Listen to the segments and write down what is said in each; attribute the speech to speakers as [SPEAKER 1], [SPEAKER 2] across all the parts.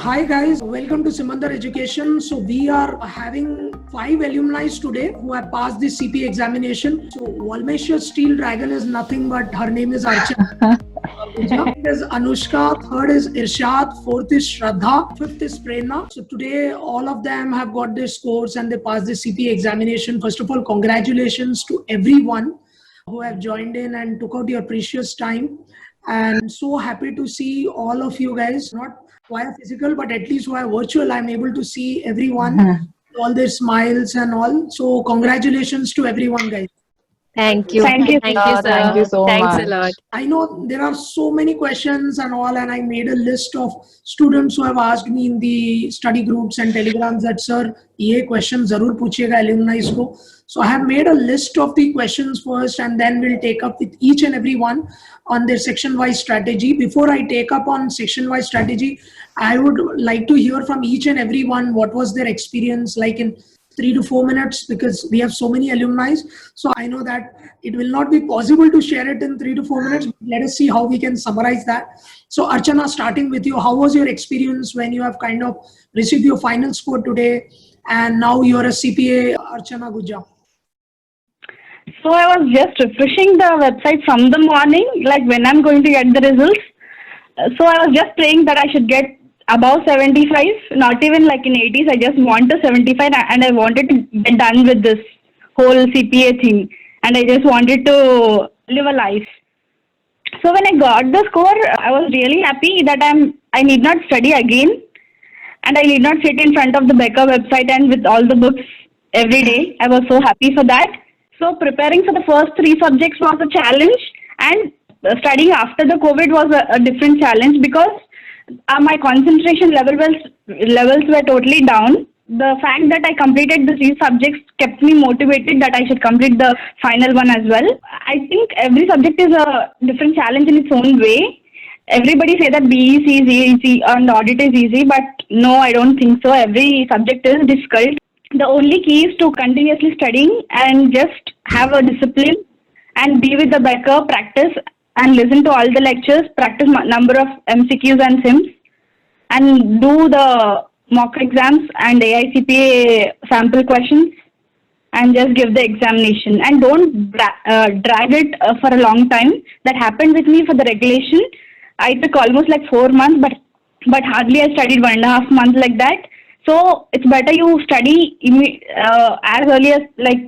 [SPEAKER 1] Hi guys, welcome to Simandar Education. So we are having 5 alumni today who have passed the CPA examination. So Walmeshia Steel Dragon is nothing but her name is Archana. Second is Anushka, third is Irshad, fourth is Shraddha, fifth is Prerna. So today all of them have got their scores and they passed the CPA examination. First of all, congratulations to everyone who have joined in and took out your precious time. And so happy to see all of you guys, not via physical, but at least via virtual. I'm able to see everyone, all their smiles and all. So congratulations to everyone, guys.
[SPEAKER 2] Thank you.
[SPEAKER 3] Thank you.
[SPEAKER 2] Thank you, sir.
[SPEAKER 3] Thank you so
[SPEAKER 2] Thanks
[SPEAKER 3] much.
[SPEAKER 2] a lot.
[SPEAKER 1] I know there are so many questions and all, and I made a list of students who have asked me in the study groups and telegrams that, sir, ये question जरूर पूछिएगा alumni को. So I have made a list of the questions first, and then we'll take up with each and every one on their section-wise strategy. Before I take up on section-wise strategy, I would like to hear from each and every one what was their experience like in 3 to 4 minutes, because we have so many alumni. So I know that it will not be possible to share it in 3 to 4 minutes. Let us see how we can summarize that. So Archana, starting with you, how was your experience when you have kind of received your final score today and now you're a CPA, Archana Guja?
[SPEAKER 3] So I was just refreshing the website from the morning, like when I'm going to get the results. So I was just praying that I should get above 75, not even like in 80s. I just want a 75 and I wanted to get done with this whole CPA thing. And I just wanted to live a life. So when I got the score, I was really happy that I need not study again. And I need not sit in front of the Becker website and with all the books every day. I was so happy for that. So preparing for the first 3 subjects was a challenge, and studying after the COVID was a different challenge because my concentration levels were totally down. The fact that I completed the 3 subjects kept me motivated that I should complete the final one as well. I think every subject is a different challenge in its own way. Everybody say that BEC is easy and audit is easy, but no, I don't think so. Every subject is difficult. The only key is to continuously studying and just have a discipline and be with the Becker, practice and listen to all the lectures, practice number of MCQs and SIMs, and do the mock exams and AICPA sample questions, and just give the examination. And don't drag it for a long time. That happened with me for the regulation. I took almost like 4 months, but hardly I studied 1.5 months like that. So it's better you study as early as like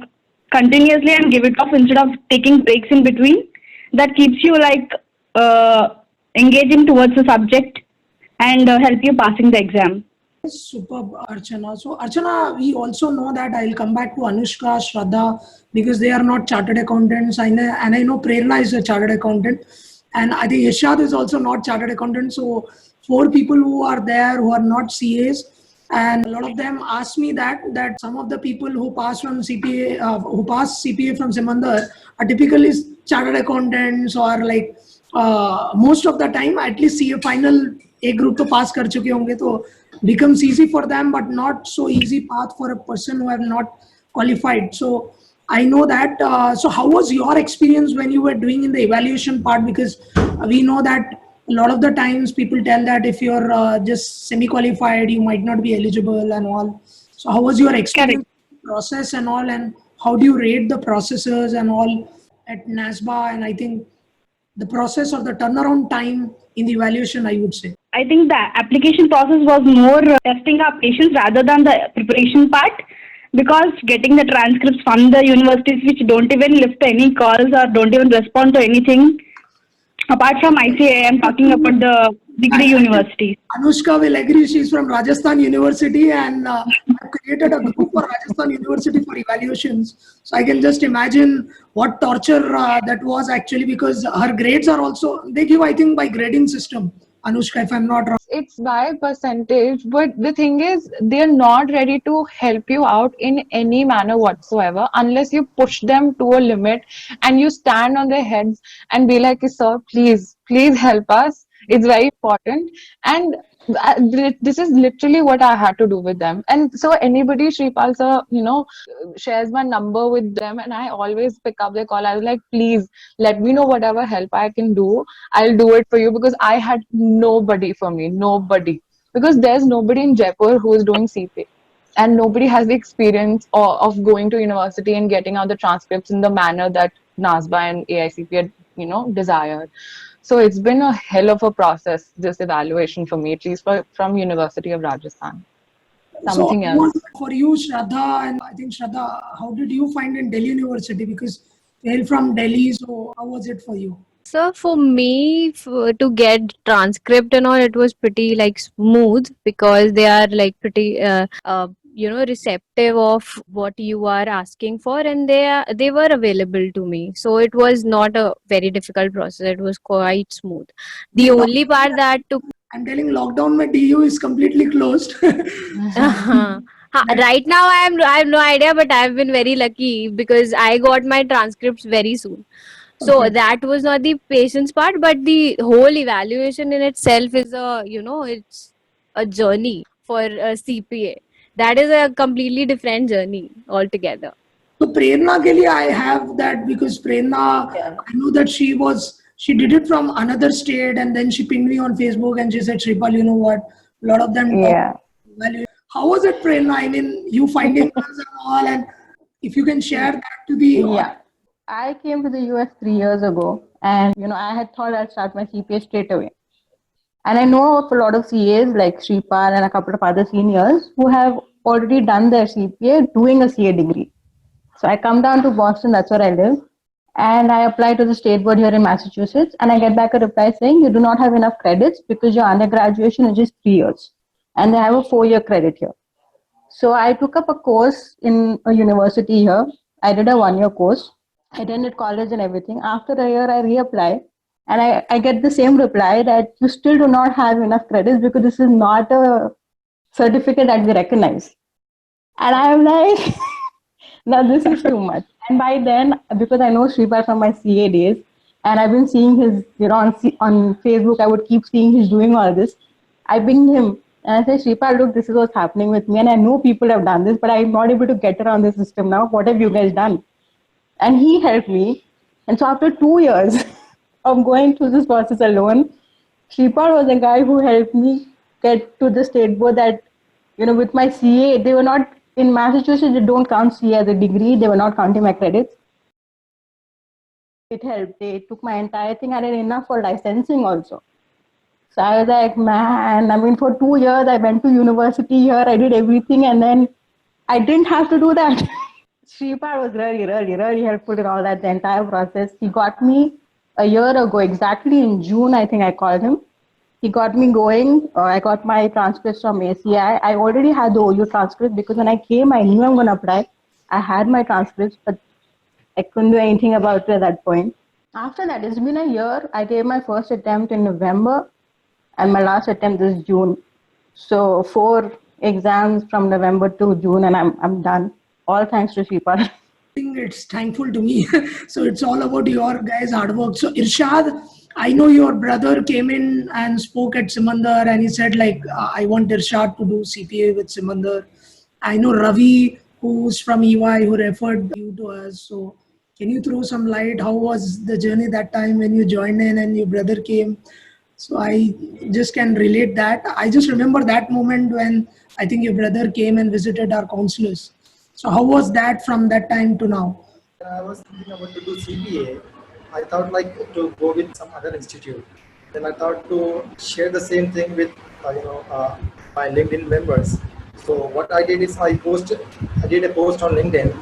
[SPEAKER 3] continuously and give it off instead of taking breaks in between. That keeps you like engaging towards the subject and help you passing the exam.
[SPEAKER 1] Superb, Archana. So Archana, we also know that I'll come back to Anushka, Shraddha, because they are not chartered accountants. And I know Prerna is a chartered accountant. And I think Irshad is also not chartered accountant. So 4 people who are there who are not CAs. And a lot of them ask me that some of the people who pass from CPA, who pass CPA from Simandar are typically chartered accountants, or like most of the time at least CA final A group to pass kar chuke honge, so becomes easy for them, but not so easy path for a person who have not qualified. So I know that. So how was your experience when you were doing in the evaluation part? Because we know that a lot of the times people tell that if you're just semi-qualified, you might not be eligible and all. So how was your experience process and all, and how do you rate the processes and all at NASBA? And I think the process or the turnaround time in the evaluation, I would say.
[SPEAKER 3] I think the application process was more testing our patience rather than the preparation part, because getting the transcripts from the universities which don't even lift any calls or don't even respond to anything. Apart from ICA, I'm talking about the degree universities.
[SPEAKER 1] Anushka will agree. She's from Rajasthan University, and I've created a group for Rajasthan University for evaluations. So I can just imagine what torture that was actually, because her grades are also, they give, I think, by grading system. Anushka, if I'm not wrong.
[SPEAKER 4] It's by percentage, but the thing is, they're not ready to help you out in any manner whatsoever unless you push them to a limit and you stand on their heads and be like, sir, please help us. It's very important. And this is literally what I had to do with them. And so anybody, Shripal sir, shares my number with them, and I always pick up their call. I was like, please let me know whatever help I can do. I'll do it for you, because I had nobody for me, nobody. because there's nobody in Jaipur who is doing CPA, and nobody has the experience of going to university and getting out the transcripts in the manner that NASBA and AICP had, desired. So it's been a hell of a process, this evaluation for me, at least from University of Rajasthan.
[SPEAKER 1] So
[SPEAKER 4] Something else.
[SPEAKER 1] for you, Shraddha, and I think Shraddha, how did you find in Delhi University? Because you hail from Delhi, so how was it for you?
[SPEAKER 2] So for me, to get transcript and all, it was pretty like smooth because they are like pretty, receptive of what you are asking for, and they were available to me. So it was not a very difficult process. It was quite smooth. The only part that took
[SPEAKER 1] I'm telling lockdown, my DU is completely closed.
[SPEAKER 2] right now I have no idea, but I've been very lucky because I got my transcripts very soon. So
[SPEAKER 1] Okay.
[SPEAKER 2] that was not the patience part, but the whole evaluation in itself is it's a journey for a CPA. That is a completely different journey altogether.
[SPEAKER 1] So Prerna ke liye I have that because Prerna, I know that she did it from another state and then she pinged me on Facebook and she said, Shripal, you know what? A lot of them
[SPEAKER 3] Yeah.
[SPEAKER 1] value. How was it, Prerna? I mean, you finding us and all, and if you can share that to the
[SPEAKER 5] Yeah. I came to the US 3 years ago, and I had thought I'd start my CPA straight away. And I know of a lot of CAs like Shripal and a couple of other seniors who have already done their CPA doing a CA degree. So I come down to Boston, that's where I live, and I apply to the state board here in Massachusetts, and I get back a reply saying you do not have enough credits because your undergraduation is just 3 years, and they have a 4-year credit here. So I took up a course in a university here. I did a 1-year course. I attended college and everything. After a year, I reapply, and I get the same reply that you still do not have enough credits because this is not a certificate that we recognize. And I'm like, now this is too much. And by then, because I know Shripal from my CA days, and I've been seeing his, on Facebook, I would keep seeing he's doing all this. I pinged him and I said, Shripal, look, this is what's happening with me. And I know people have done this, but I'm not able to get around the system now. What have you guys done? And he helped me. And so after 2 years of going through this process alone, Shripal was the guy who helped me get to the state board that, with my CA, they were not, in Massachusetts, they don't count CA as a degree. They were not counting my credits. It helped. They took my entire thing. I had enough for licensing also. So I was like, man, I mean, for 2 years, I went to university here. I did everything. And then I didn't have to do that. Shripal was really, really, really helpful in all that, the entire process. He got me a year ago, exactly in June, I think I called him. He got me going. I got my transcripts from ACI. I already had the OU transcript because when I came, I knew I'm going to apply. I had my transcripts, but I couldn't do anything about it at that point. After that, it's been a year. I gave my first attempt in November and my last attempt is June. So 4 exams from November to June and I'm done. All thanks to Shripal.
[SPEAKER 1] think it's thankful to me. So it's all about your guys' hard work. So Irshad, I know your brother came in and spoke at Simandar and he said like, I want Irshad to do CPA with Simandar. I know Ravi, who's from EY, who referred you to us. So can you throw some light? How was the journey that time when you joined in and your brother came? So I just can relate that. I just remember that moment when I think your brother came and visited our counselors. So how was that from that time to now?
[SPEAKER 6] When I was thinking about to do CPA, I thought like to go with some other institute. Then I thought to share the same thing with my LinkedIn members. So what I did is I did a post on LinkedIn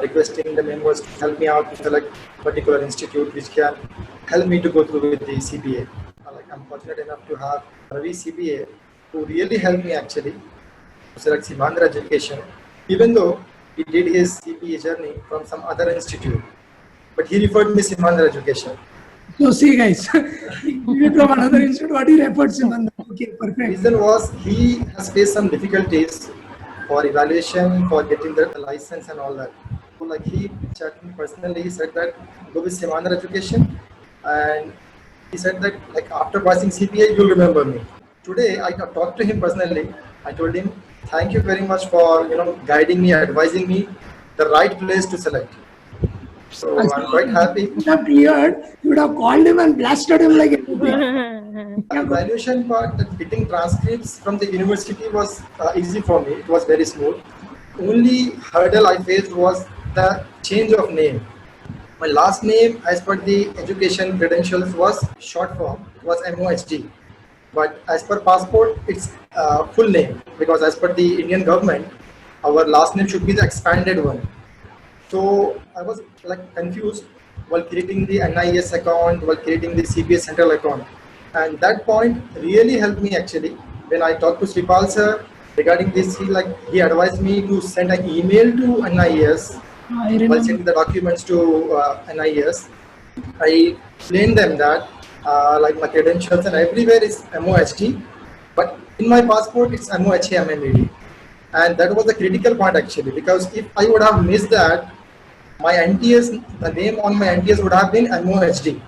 [SPEAKER 6] requesting the members to help me out to select a particular institute which can help me to go through with the CPA. I'm fortunate enough to have Ravi CPA who really helped me actually to select Simandar Education, even though he did his CPA journey from some other institute. But he referred me Simandar Education.
[SPEAKER 1] So see guys, he did it from another institute, what he referred Simandar. Okay,
[SPEAKER 6] The
[SPEAKER 1] perfect.
[SPEAKER 6] reason was he has faced some difficulties for evaluation, for getting the license and all that. So like he chatted me personally, he said that go with Simandar Education, and he said that like after passing CPA, you'll remember me. Today, I talked to him personally. I told him, thank you very much for guiding me, advising me the right place to select. So I'm quite happy.
[SPEAKER 1] If you would have cleared, you would have called him and blasted him like anything.
[SPEAKER 6] The evaluation part, that getting transcripts from the university was easy for me. It was very smooth. Only hurdle I faced was the change of name. My last name, as per the education credentials, was short form, was MOHD. But as per passport, it's full name, because as per the Indian government, our last name should be the expanded one. So I was like confused while creating the NIS account, while creating the CPA Central account. And that point really helped me actually. When I talked to Sripal sir regarding this, he advised me to send an email to NIS
[SPEAKER 1] I
[SPEAKER 6] while
[SPEAKER 1] remember.
[SPEAKER 6] sending the documents to NIS. I explained them that like my credentials and everywhere is MOHD, but in my passport it's MOHA MMED. And that was the critical point actually, because if I would have missed that, my NTS, the name on my NTS would have been MOHD,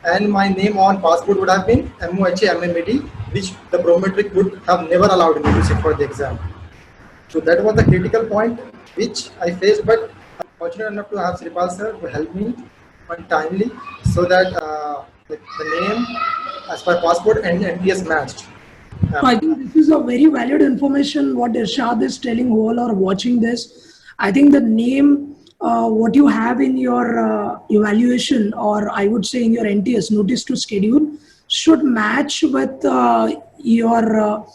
[SPEAKER 6] and my name on passport would have been MOHA MMED, which the prometric would have never allowed me to sit for the exam. So that was the critical point which I faced, but I'm fortunate enough to have Sripal sir to help me on timely, so that the name as per passport and NTS matched.
[SPEAKER 1] So I think this is a very valued information what Irshad is telling who all are watching this. I think the name, what you have in your evaluation, or I would say in your NTS, notice to schedule, should match with your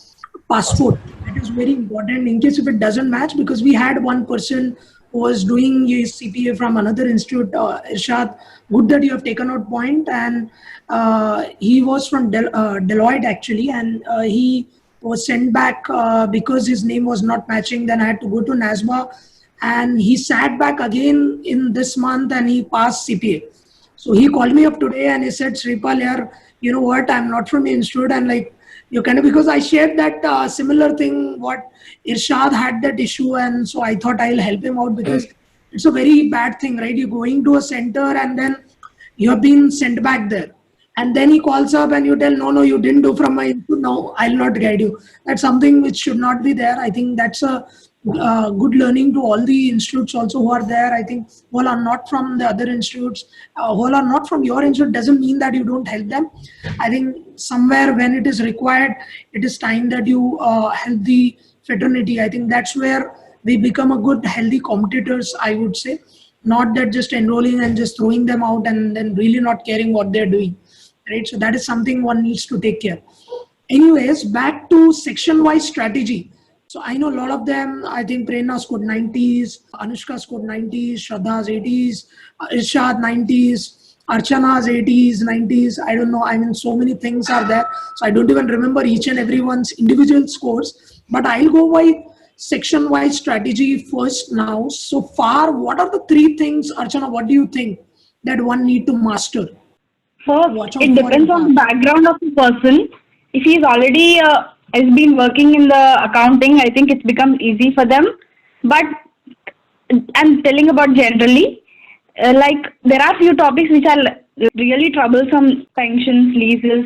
[SPEAKER 1] passport. That is very important in case if it doesn't match, because we had one person who was doing his CPA from another institute. Irshad, good that you have taken out point, and he was from Deloitte actually, and he was sent back because his name was not matching. Then I had to go to NASBA, and he sat back again in this month and he passed CPA. So he called me up today and he said, Sripal, yaar, you know what, I'm not from the institute, and like you kind of, because I shared that similar thing what Irshad had that issue, and so I thought I'll help him out, because it's a very bad thing, right? You're going to a center and then you have been sent back there, and then he calls up and you tell, no, you didn't do from my institute, no, I'll not guide you. That's something which should not be there. I think that's a good learning to all the institutes also who are there. I think who are not from the other institutes, who are not from your institute, doesn't mean that you don't help them. I think somewhere when it is required, it is time that you help the fraternity. I think that's where we become a good healthy competitors, I would say. Not that just enrolling and just throwing them out and then really not caring what they're doing, right? So that is something one needs to take care. Anyways, back to section wise strategy. So I know a lot of them. I think Prerna scored 90s, Anushka scored 90s, Shraddha's 80s, Irshad 90s, Archana's 80s, 90s. I don't know. I mean, so many things are there. So I don't even remember each and everyone's individual scores. But I'll go by section-wise strategy first now. So far, what are the three things, Archana, what do you think that one need to master?
[SPEAKER 3] First,
[SPEAKER 1] Watch out
[SPEAKER 3] it
[SPEAKER 1] for
[SPEAKER 3] depends on the
[SPEAKER 1] exams.
[SPEAKER 3] background of the person. If he's already has been working in the accounting, I think it's become easy for them. But I'm telling about generally, like there are few topics which are really troublesome: pensions, leases,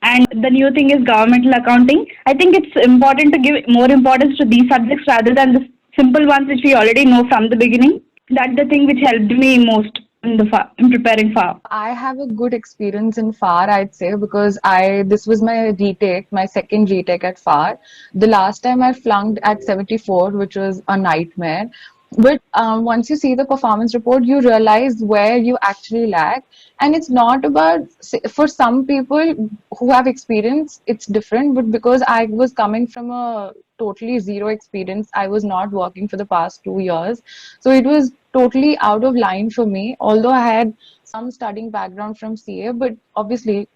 [SPEAKER 3] and the new thing is governmental accounting. I think it's important to give more importance to these subjects rather than the simple ones which we already know from the beginning. That's the thing which helped me most in in preparing for.
[SPEAKER 4] I have a good experience in FAR, I'd say, because this was my retake, my second retake at FAR. The last time I flunked at 74, which was a nightmare. But once you see the performance report, you realize where you actually lack. And it's not about, for some people who have experience, it's different. But because I was coming from a totally zero experience, I was not working for the past 2 years. So it was totally out of line for me, although I had some studying background from CA, but obviously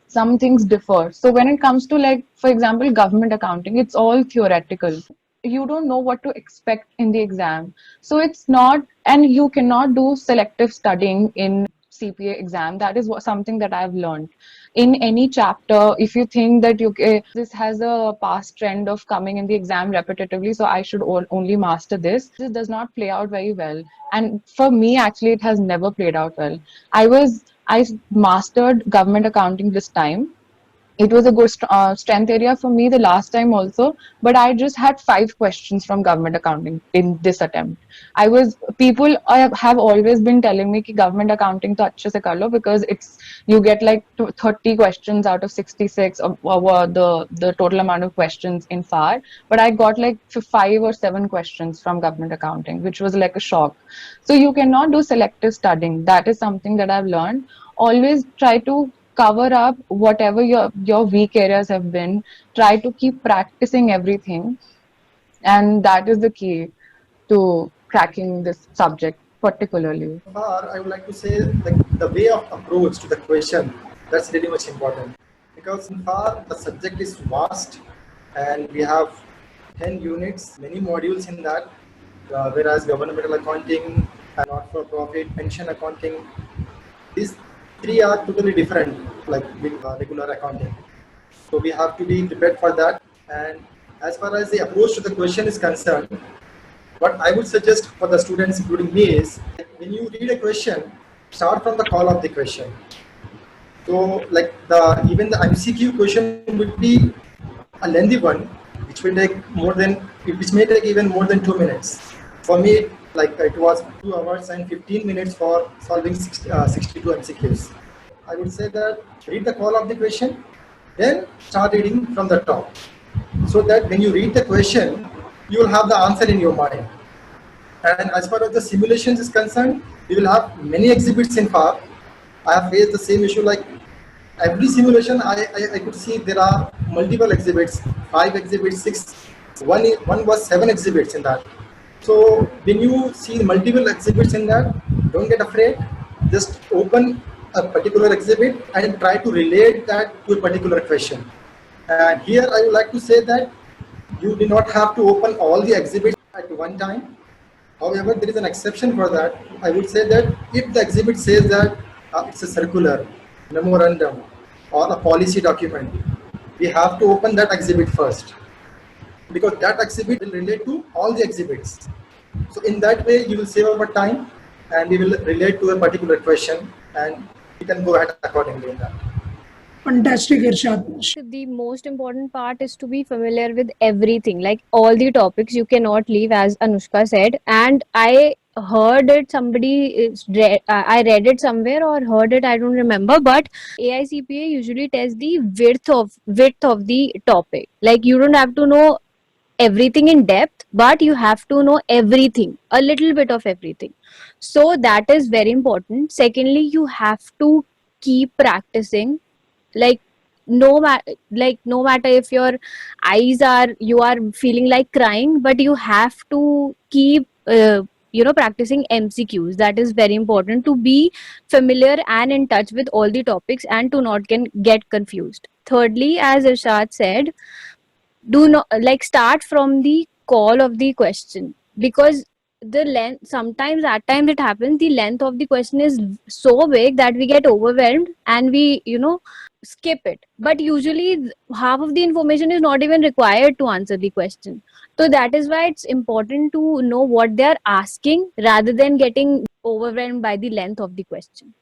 [SPEAKER 4] some things differ. So when it comes to, like, for example, government accounting, it's all theoretical. You don't know what to expect in the exam. So it's not, and you cannot do selective studying in CPA exam. That is something that I've learned. In any chapter, if you think that this has a past trend of coming in the exam repetitively, so I should only master this does not play out very well. And for me, actually, it has never played out well. I mastered government accounting this time it was a good strength area for me the last time also, but I just had 5 questions from government accounting in this attempt. People have always been telling me कि government accounting तो अच्छे से कर लो, because you get like 30 questions out of 66 of the total amount of questions in FAR, but I got like 5 or 7 questions from government accounting, which was like a shock. So you cannot do selective studying. That is something that I've learned. Always try to cover up whatever your weak areas have been. Try to keep practicing everything, and that is the key to cracking this subject particularly.
[SPEAKER 6] Far, I would like to say like the way of approach to the question, that's really much important, because in far the subject is vast and we have 10 units, many modules in that, whereas governmental accounting and not-for-profit pension accounting, these three are totally different, like with regular accounting. So we have to be prepared for that. And as far as the approach to the question is concerned, what I would suggest for the students, including me, is when you read a question, start from the call of the question. So, like even the MCQ question would be a lengthy one, which may take even more than 2 minutes. For me, like it was 2 hours and 15 minutes for solving 62 MCQs. I would say that read the call of the question, then start reading from the top, so that when you read the question, you will have the answer in your mind. And as far as the simulations is concerned, we will have many exhibits in FAR. I have faced the same issue, like every simulation I could see there are multiple exhibits, 5 exhibits, 6, one was 7 exhibits in that. So when you see multiple exhibits in that, don't get afraid, just open a particular exhibit and try to relate that to a particular question. And here I would like to say that you do not have to open all the exhibits at one time. However, there is an exception for that. I would say that if the exhibit says that it's a circular, memorandum, or a policy document, we have to open that exhibit first, because that exhibit will relate to all the exhibits. So in that way, you will save our time and we will relate to a particular question and we can go ahead accordingly in that.
[SPEAKER 1] Fantastic, Irshad.
[SPEAKER 2] The most important part is to be familiar with everything, like all the topics you cannot leave, as Anushka said. And I heard it, I read it somewhere or heard it, I don't remember, but AICPA usually tests the width of the topic. Like you don't have to know everything in depth, but you have to know everything, a little bit of everything. So that is very important. Secondly, you have to keep practicing, like no matter if your you are feeling like crying, but you have to keep practicing MCQs. That is very important to be familiar and in touch with all the topics and to not get confused. Thirdly, as Irshad said, do not start from the call of the question, because the length, sometimes at times it happens, the length of the question is so big that we get overwhelmed and we skip it. But usually half of the information is not even required to answer the question. So that is why it's important to know what they are asking rather than getting overwhelmed by the length of the question.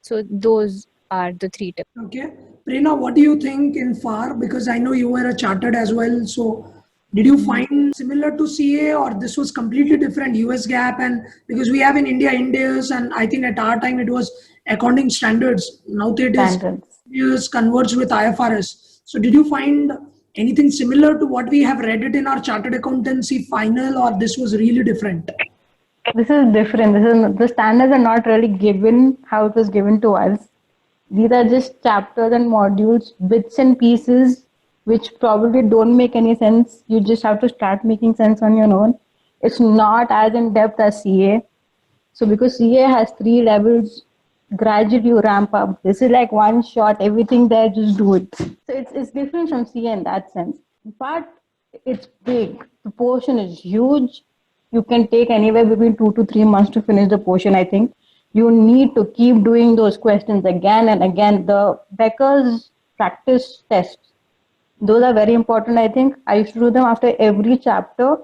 [SPEAKER 2] So those are the 3 tips.
[SPEAKER 1] Okay. Prerna, what do you think in FAR? Because I know you were a chartered as well. So did you find similar to CA, or this was completely different, US GAAP? And because we have in India, Ind AS, and I think at our time it was accounting standards. Now it is
[SPEAKER 5] Standards.
[SPEAKER 1] converged with IFRS. So did you find anything similar to what we have read it in our chartered accountancy final, or this was really different?
[SPEAKER 5] This is different. The standards are not really given how it was given to us. These are just chapters and modules, bits and pieces, which probably don't make any sense. You just have to start making sense on your own. It's not as in depth as CA. So because CA has 3 levels, gradually you ramp up. This is like one shot, everything there, just do it. So it's different from CA in that sense. But it's big. The portion is huge. You can take anywhere between 2 to 3 months to finish the portion, I think. You need to keep doing those questions again and again. The Becker's practice tests, those are very important, I think. I used to do them after every chapter.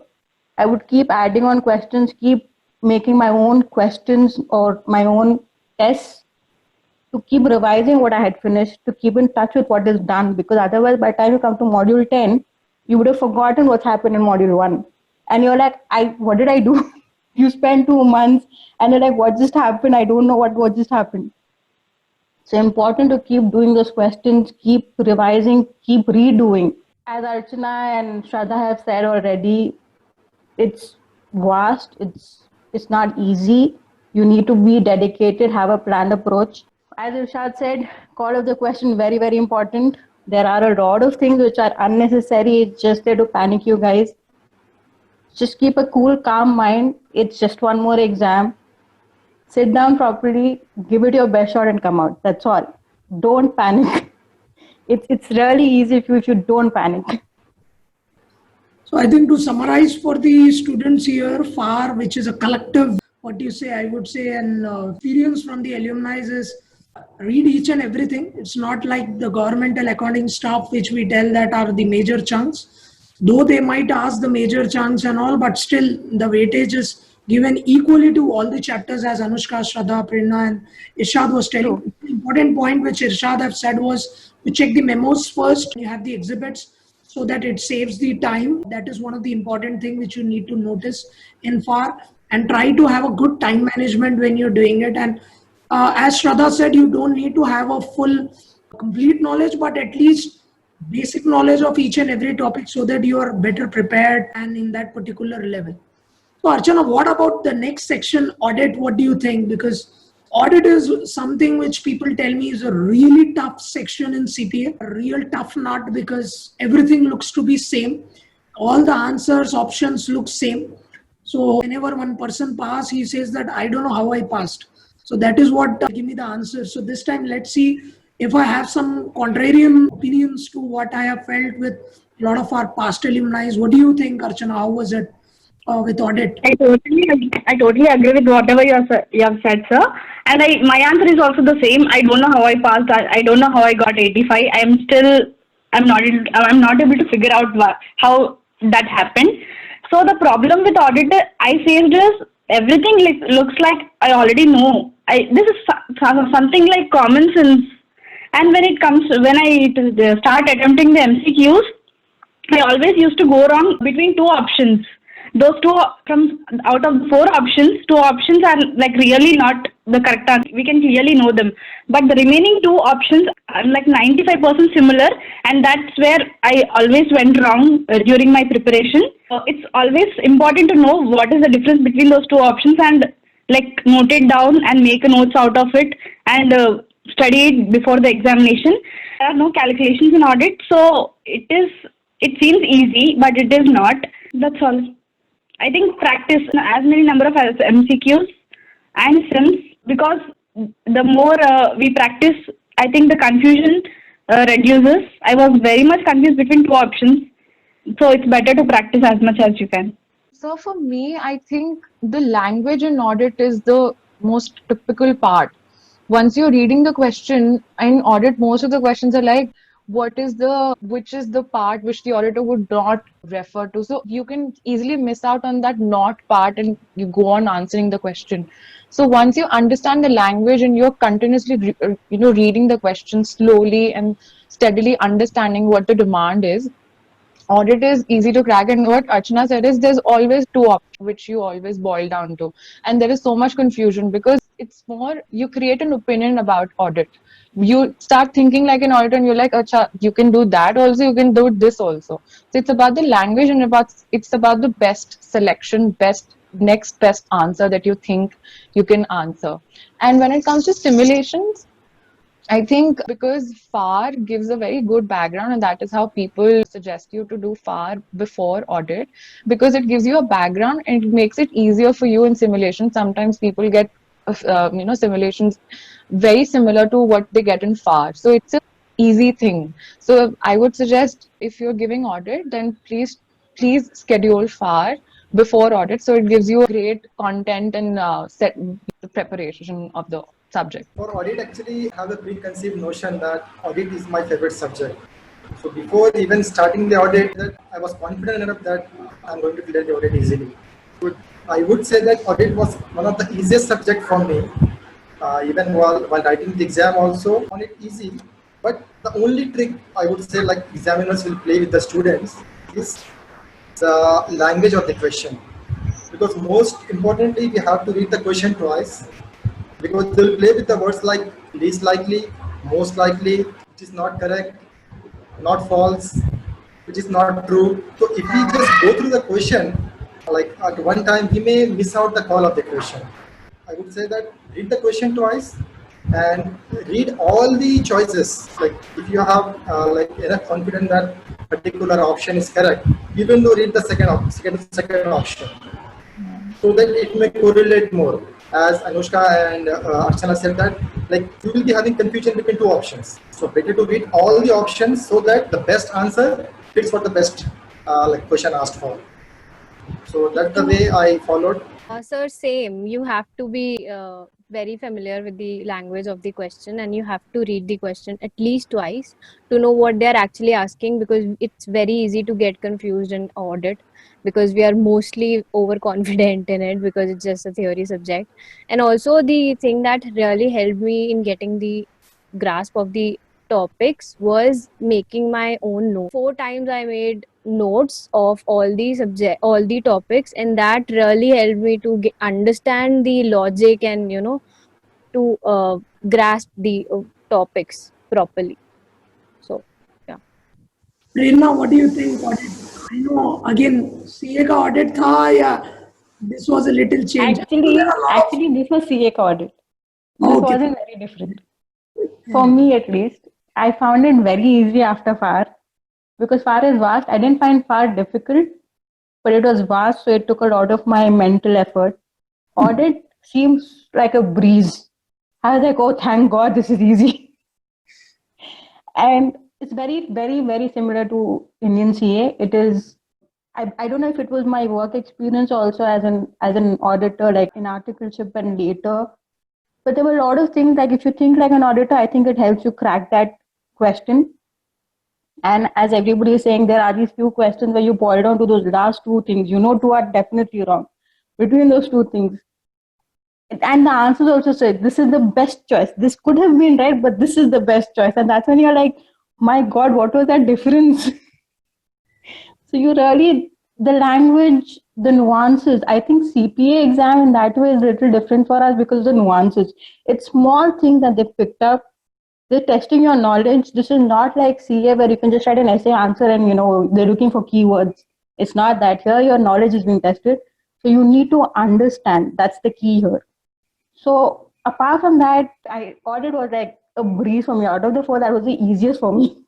[SPEAKER 5] I would keep adding on questions, keep making my own questions or my own tests to keep revising what I had finished, to keep in touch with what is done, because otherwise by the time you come to module 10, you would have forgotten what's happened in module 1. And you're like, what did I do? You spend 2 months and you're like, what just happened? I don't know what just happened. So important to keep doing those questions, keep revising, keep redoing. As Archana and Shraddha have said already, it's vast, it's not easy. You need to be dedicated, have a planned approach. As Irshad said, call of the question, very, very important. There are a lot of things which are unnecessary. It's just there to panic you guys. Just keep a cool, calm mind. It's just one more exam. Sit down properly, give it your best shot and come out. That's all. Don't panic. It's really easy if you don't panic.
[SPEAKER 1] So I think to summarize for the students here, FAR, which is a collective, I would say an experience from the alumni is read each and everything. It's not like the governmental accounting stuff, which we tell that are the major chunks. Though they might ask the major chunks and all, but still the weightage is given equally to all the chapters, as Anushka, Shraddha, Prerna and Irshad was telling.
[SPEAKER 5] True.
[SPEAKER 1] The important point which Irshad have said was to check the memos first. You have the exhibits so that it saves the time. That is one of the important things which you need to notice in FAR, and try to have a good time management when you're doing it. And as Shraddha said, you don't need to have a full complete knowledge, but at least basic knowledge of each and every topic so that you are better prepared and in that particular level. So Archana, what about the next section, audit? What do you think? Because audit is something which people tell me is a really tough section in CPA, a real tough nut, because everything looks to be same. All the answers, options look same. So whenever one person passes, he says that I don't know how I passed. So that is what give me the answer. So this time, let's see if I have some contrarian opinions to what I have felt with a lot of our past alumni. What do you think, Archana? How was it with audit?
[SPEAKER 3] I totally agree with whatever you have said, sir. And my answer is also the same. I don't know how I passed. I don't know how I got 85. I'm not able to figure out how that happened. So the problem with audit I faced is everything looks like I already know. This is something like common sense. And when I start attempting the MCQs, I always used to go wrong between two options. Those two, from out of 4 options, 2 options are like really not the correct answer. We can clearly know them. But the remaining 2 options are like 95% similar, and that's where I always went wrong during my preparation. It's always important to know what is the difference between those 2 options and like note it down and make a notes out of it and study it before the examination. There are no calculations in audit, so it seems easy, but it is not. That's all. I think practice as many number of MCQs and sims, because the more we practice, I think the confusion reduces. I was very much confused between 2 options, so it's better to practice as much as you can.
[SPEAKER 4] So for me, I think the language in audit is the most typical part. Once you're reading the question in audit, most of the questions are like, which is the part which the auditor would not refer to. So you can easily miss out on that not part and you go on answering the question. So once you understand the language and you're continuously reading the question slowly and steadily understanding what the demand is, audit is easy to crack. And what Archana said is there's always 2 options which you always boil down to, and there is so much confusion because it's more you create an opinion about audit. You start thinking like an auditor and you're like, Acha, you can do that also, you can do this also. So it's about the language and it's about the best selection, next best answer that you think you can answer. And when it comes to simulations, I think because FAR gives a very good background, and that is how people suggest you to do FAR before audit, because it gives you a background and it makes it easier for you in simulation. Sometimes people get simulations very similar to what they get in FAR, so it's an easy thing. So I would suggest if you're giving audit, then please schedule FAR before audit, so it gives you great content and set the preparation of the subject.
[SPEAKER 6] For audit, actually, I have a preconceived notion that audit is my favorite subject. So before even starting the audit, I was confident enough that I'm going to clear the audit easily. But I would say that audit was one of the easiest subjects for me. even while writing the exam also, on it easy. But the only trick I would say like examiners will play with the students is the language of the question. Because most importantly, we have to read the question twice because they'll play with the words like least likely, most likely, which is not correct, not false, which is not true. So if we just go through the question, like at one time, we may miss out the call of the question. I would say that read the question twice and read all the choices. Like if you have like enough confidence that particular option is correct, even though read the second option, so that it may correlate more. As Anushka and Archana said that like you will be having confusion between two options. So better to read all the options so that the best answer fits for the best like question asked for. So that's the way I followed.
[SPEAKER 2] Sir, same. You have to be very familiar with the language of the question, and you have to read the question at least twice to know what they are actually asking, because it's very easy to get confused in audit because we are mostly overconfident in it because it's just a theory subject. And also, the thing that really helped me in getting the grasp of the topics was making my own notes. 4 times I made notes of all the topics, and that really helped me to understand the logic and to grasp the topics properly. So yeah.
[SPEAKER 1] Prerna, what do you think? Audit? I know again, CA का audit था या this was a little change.
[SPEAKER 5] Actually, this was CA का audit. This
[SPEAKER 1] Okay.
[SPEAKER 5] wasn't very different. For me, at least, I found it very easy after FAR because FAR is vast. I didn't find FAR difficult, but it was vast, so it took a lot of my mental effort. Audit seems like a breeze. I was like, oh, thank God, this is easy. And it's very, very, very similar to Indian CA. It is. I don't know if it was my work experience also as an auditor, like in articleship and later. But there were a lot of things like if you think like an auditor, I think it helps you crack that question. And as everybody is saying, there are these few questions where you boil down to those last two things. You know, two are definitely wrong between those two things. And the answers also say this is the best choice. This could have been right, but this is the best choice. And that's when you're like, my God, what was that difference? So you really, the language, the nuances, I think CPA exam in that way is a little different for us because of the nuances. It's small things that they've picked up. They're testing your knowledge. This is not like CA where you can just write an essay answer and, they're looking for keywords. It's not that. Here, your knowledge is being tested. So you need to understand. That's the key here. So apart from that, audit was like a breeze for me. Out of the four, that was the easiest for me.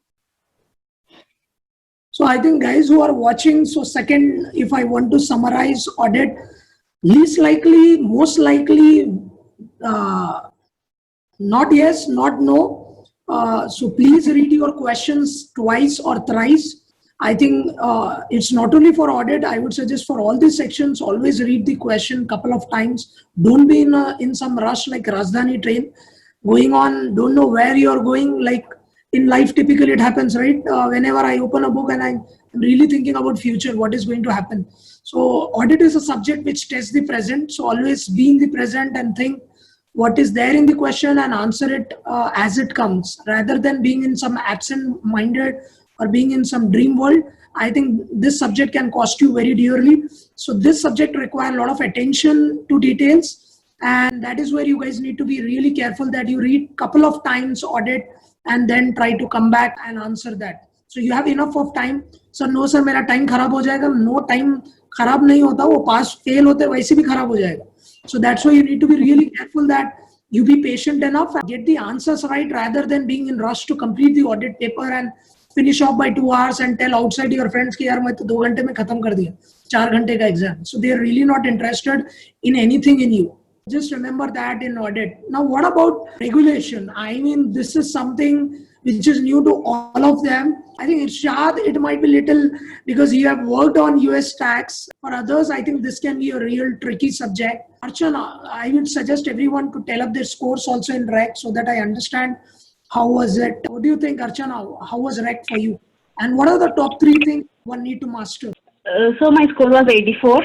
[SPEAKER 1] So I think guys who are watching, so second, if I want to summarize audit, least likely, most likely, not yes, not no. So please read your questions twice or thrice. I think it's not only for audit. I would suggest for all these sections, always read the question couple of times. Don't be in some rush like Rajdhani train, going on, don't know where you're going. Like in life, typically it happens, right? Whenever I open a book and I'm really thinking about future, what is going to happen. So audit is a subject which tests the present. So always be in the present and think what is there in the question and answer it as it comes, rather than being in some absent-minded or being in some dream world. I think this subject can cost you very dearly. So this subject requires a lot of attention to details, and that is where you guys need to be really careful that you read couple of times audit and then try to come back and answer that. So you have enough of time. So no sir, मेरा time खराब हो जाएगा. No, time खराब नहीं होता. वो pass fail होते वैसे भी खराब हो जाएगा. So that's why you need to be really careful that you be patient enough and get the answers right rather than being in rush to complete the audit paper and finish off by 2 hours and tell outside your friends कि यार मैं तो 2 घंटे में खत्म कर दिया 4 घंटे का exam. So they are really not interested in anything in you. Just remember that in audit. Now, what about regulation? I mean, this is something which is new to all of them. I think Irshad, it might be little because you have worked on US tax. For others, I think this can be a real tricky subject. Archana, I would suggest everyone to tell up their scores also in REC so that I understand how was it. What do you think, Archana? How was REC for you? And what are the top 3 things one need to master?
[SPEAKER 3] So my score was 84,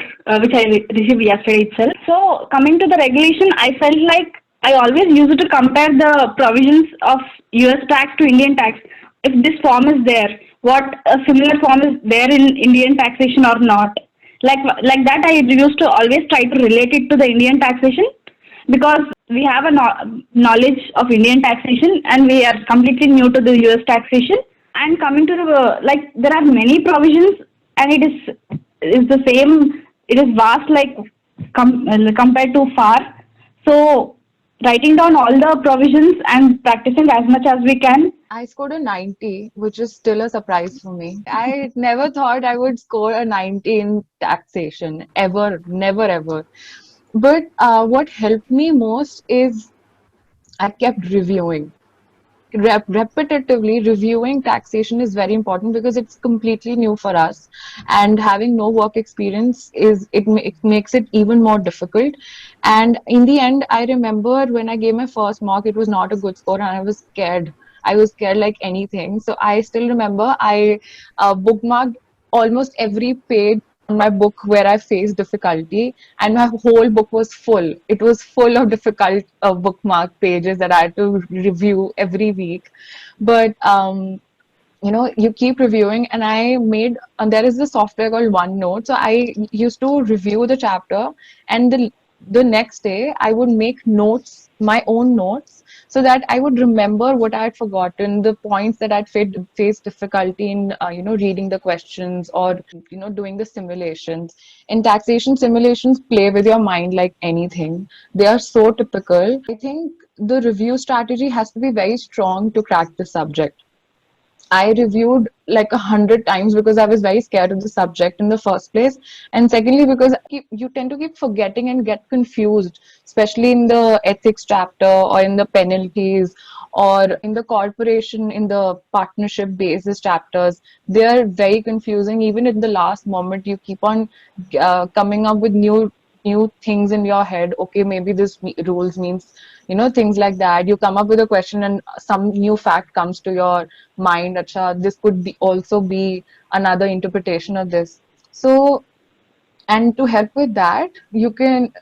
[SPEAKER 3] which I received yesterday itself. So coming to the regulation, I felt like I always use it to compare the provisions of US tax to Indian tax. If this form is there, what a similar form is there in Indian taxation or not. Like that, I used to always try to relate it to the Indian taxation because we have a knowledge of Indian taxation and we are completely new to the US taxation. And coming to the like, there are many provisions and it is the same. It is vast, like compared to FAR. So writing down all the provisions and practicing as much as we can.
[SPEAKER 4] I scored a 90, which is still a surprise for me. I never thought I would score a 90 in taxation, ever, never, ever. But what helped me most is I kept reviewing. Repetitively reviewing taxation is very important because it's completely new for us, and having no work experience it makes it even more difficult. And in the end, I remember when I gave my first mock, it was not a good score and I was scared like anything. So I still remember I bookmarked almost every page on my book where I faced difficulty, and my whole book was full. It was full of difficult bookmark pages that I had to review every week. But you keep reviewing, and I made, and there is a software called OneNote. So I used to review the chapter, and the next day I would make notes, my own notes, so that I would remember what I had forgotten, the points that I'd faced difficulty in, reading the questions or, doing the simulations. In taxation, simulations play with your mind like anything. They are so typical. I think the review strategy has to be very strong to crack the subject. I reviewed like 100 times because I was very scared of the subject in the first place. And secondly, because you tend to keep forgetting and get confused, especially in the ethics chapter or in the penalties or in the corporation, in the partnership basis chapters. They are very confusing. Even at the last moment, you keep on coming up with new things in your head. Okay, maybe this rules means, things like that. You come up with a question and some new fact comes to your mind. Acha, this could be also be another interpretation of this. So, and to help with that, you can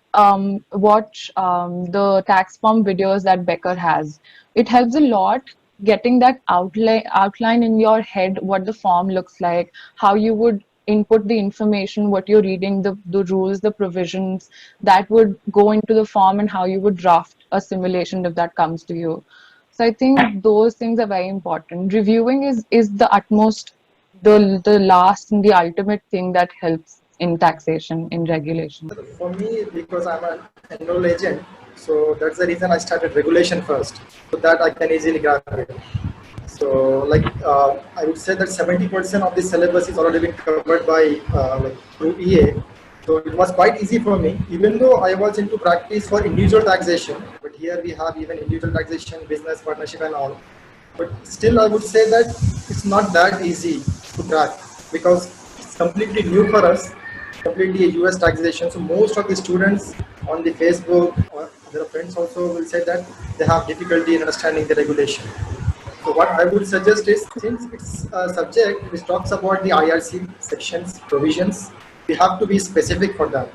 [SPEAKER 4] watch the tax form videos that Becker has. It helps a lot getting that outline in your head, what the form looks like, how you would input the information, what you're reading, the rules, the provisions that would go into the form, and how you would draft a simulation if that comes to you. So I think those things are very important. Reviewing is the utmost, the last and the ultimate thing that helps in taxation, in regulation.
[SPEAKER 6] For me, because I'm an enroll agent, so that's the reason I started regulation first, so that I can easily grab it. So I would say that 70% of the syllabus is already been covered by through EA. So it was quite easy for me, even though I was into practice for individual taxation, but here we have even individual taxation, business, partnership and all. But still I would say that it's not that easy to crack because it's completely new for us, completely a US taxation. So most of the students on the Facebook or their friends also will say that they have difficulty in understanding the regulation. So what I would suggest is, since it's a subject which talks about the IRC sections, provisions, we have to be specific for that.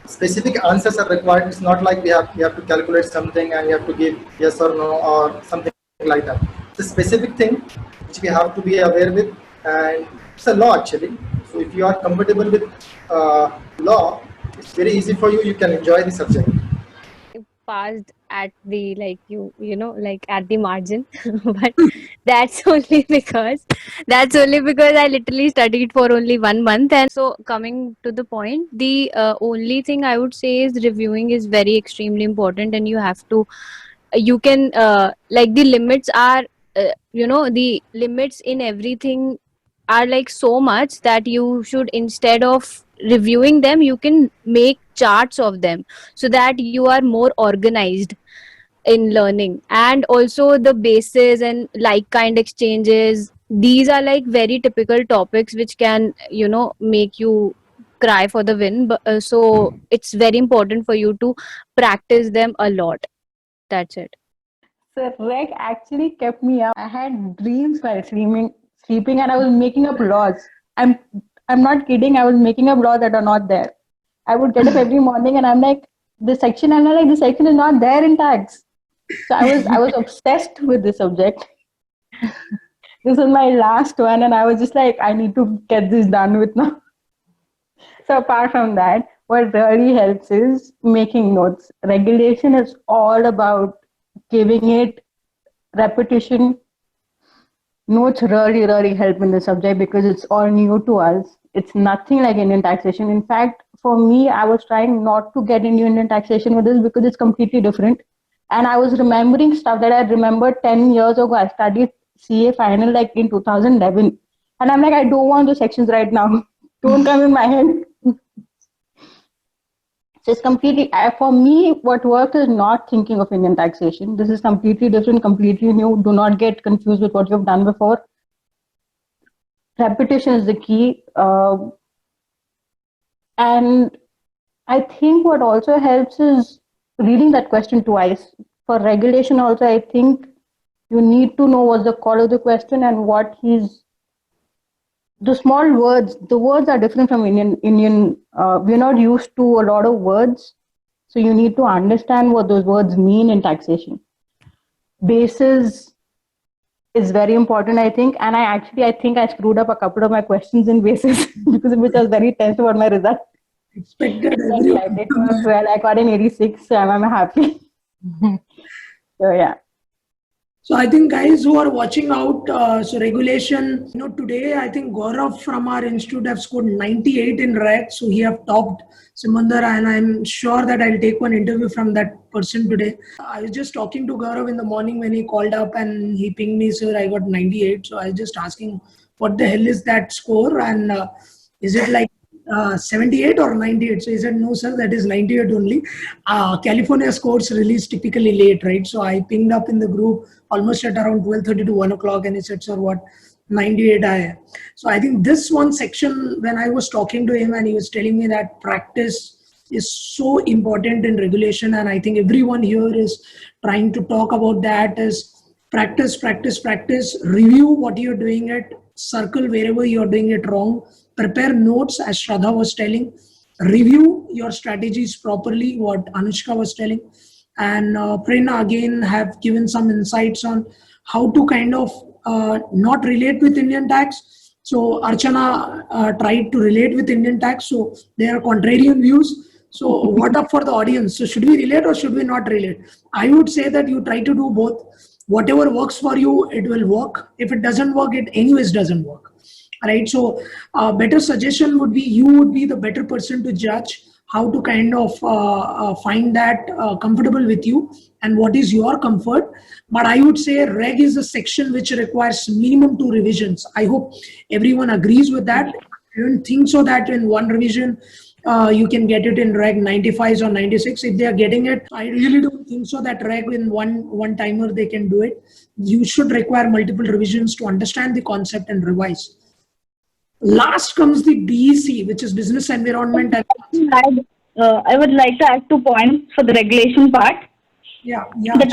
[SPEAKER 6] Specific answers are required. It's not like we have to calculate something and you have to give yes or no or something like that. It's a specific thing which we have to be aware with, and it's a law actually. So if you are compatible with law, it's very easy for you. You can enjoy the subject.
[SPEAKER 2] Passed at the at the margin but that's only because I literally studied for only 1 month. And so, coming to the point, the only thing I would say is reviewing is very extremely important, and you have to you can the limits are the limits in everything are like so much that you should, instead of reviewing them, you can make charts of them so that you are more organized in learning. And also the bases and like kind exchanges, these are like very typical topics which can make you cry for the win. But so it's very important for you to practice them a lot. That's it.
[SPEAKER 5] So reg actually kept me up. I had dreams while sleeping, and I was making up laws. I'm not kidding. I was making up laws that are not there. I would get up every morning, and I'm like, this section, and I'm like, this section is not there in tax. So I was obsessed with this subject. This was my last one, and I was just like, I need to get this done with now. So apart from that, what really helps is making notes. Regulation is all about giving it repetition. Notes really help in the subject because it's all new to us. It's nothing like Indian taxation. In fact, for me, I was trying not to get into Indian taxation with this because it's completely different. And I was remembering stuff that I remembered 10 years ago. I studied CA final like in 2011. And I'm like, I don't want those sections right now. Don't come in my head. So it's completely, for me, what worked is not thinking of Indian taxation. This is completely different, completely new. Do not get confused with what you've done before. Repetition is the key. And I think what also helps is reading that question twice. For regulation also, I think you need to know what's the call of the question and what he's, the small words, the words are different from Indian. We're not used to a lot of words. So you need to understand what those words mean in taxation. Basis is very important, I think. And I think I screwed up a couple of my questions in basis because of which I was very tense about my result.
[SPEAKER 1] Expected
[SPEAKER 5] I
[SPEAKER 1] everyone.
[SPEAKER 5] did well. I got an 86, so I'm happy. So yeah.
[SPEAKER 1] So I think guys who are watching out, so regulation, today I think Gaurav from our institute have scored 98 in REG. So he have topped Simandar, and I'm sure that I'll take one interview from that person today. I was just talking to Gaurav in the morning when he called up and he pinged me, sir, I got 98. So I was just asking, what the hell is that score? And is it like 78 or 98? So he said, no, sir, that is 98 only. California scores release typically late, right? So I pinged up in the group almost at around 12:30 to 1 o'clock, and he said, sir, what, 98 I am. So I think this one section, when I was talking to him and he was telling me that practice is so important in regulation, and I think everyone here is trying to talk about that, is practice, review what you're doing it, circle wherever you're doing it wrong, prepare notes, as Shraddha was telling, review your strategies properly, what Anushka was telling, and Prerna again have given some insights on how to kind of not relate with Indian tax. So Archana tried to relate with Indian tax, so there are contrarian views. So what up for the audience? So should we relate or should we not relate? I would say that you try to do both. Whatever works for you, it will work. If it doesn't work, it anyways doesn't work. Right. So a better suggestion would be, you would be the better person to judge how to kind of find that comfortable with you and what is your comfort. But I would say reg is a section which requires minimum 2 revisions. I hope everyone agrees with that. I don't think so that in one revision you can get it in reg 95s or 96. If they are getting it, I really don't think so that reg in one timer they can do it. You should require multiple revisions to understand the concept and revise. Last comes the BEC, which is business environment.
[SPEAKER 3] I would like to add 2 points for the regulation part.
[SPEAKER 1] Yeah.
[SPEAKER 3] The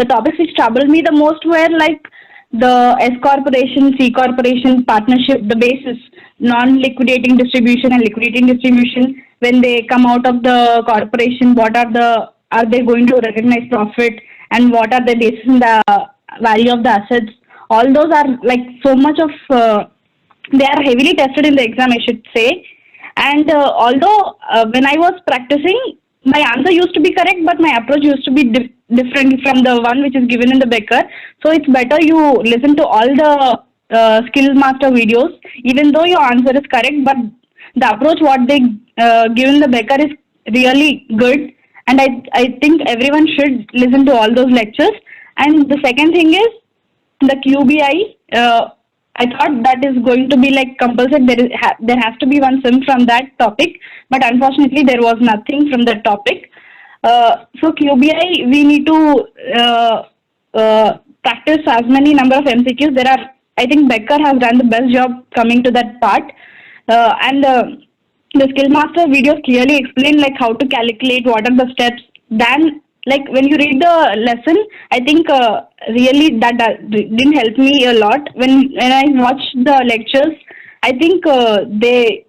[SPEAKER 3] topics which troubled me the most were like the S corporation, C corporation partnership, the basis, non-liquidating distribution and liquidating distribution. When they come out of the corporation, are they going to recognize profit, and what are the basis in the value of the assets? All those are like so much of they are heavily tested in the exam, I should say. And although when I was practicing, my answer used to be correct, but my approach used to be different from the one which is given in the Becker. So it's better you listen to all the skill master videos, even though your answer is correct, but the approach what they give in the Becker is really good. And I think everyone should listen to all those lectures. And the second thing is the QBI. I thought that is going to be like compulsory. There has to be one sim from that topic, but unfortunately there was nothing from that topic. So QBI, we need to practice as many number of MCQs. I think Becker has done the best job coming to that part, and the Skillmaster videos clearly explain like how to calculate, what are the steps. Then like when you read the lesson, I think really that didn't help me a lot. When I watched the lectures, I think they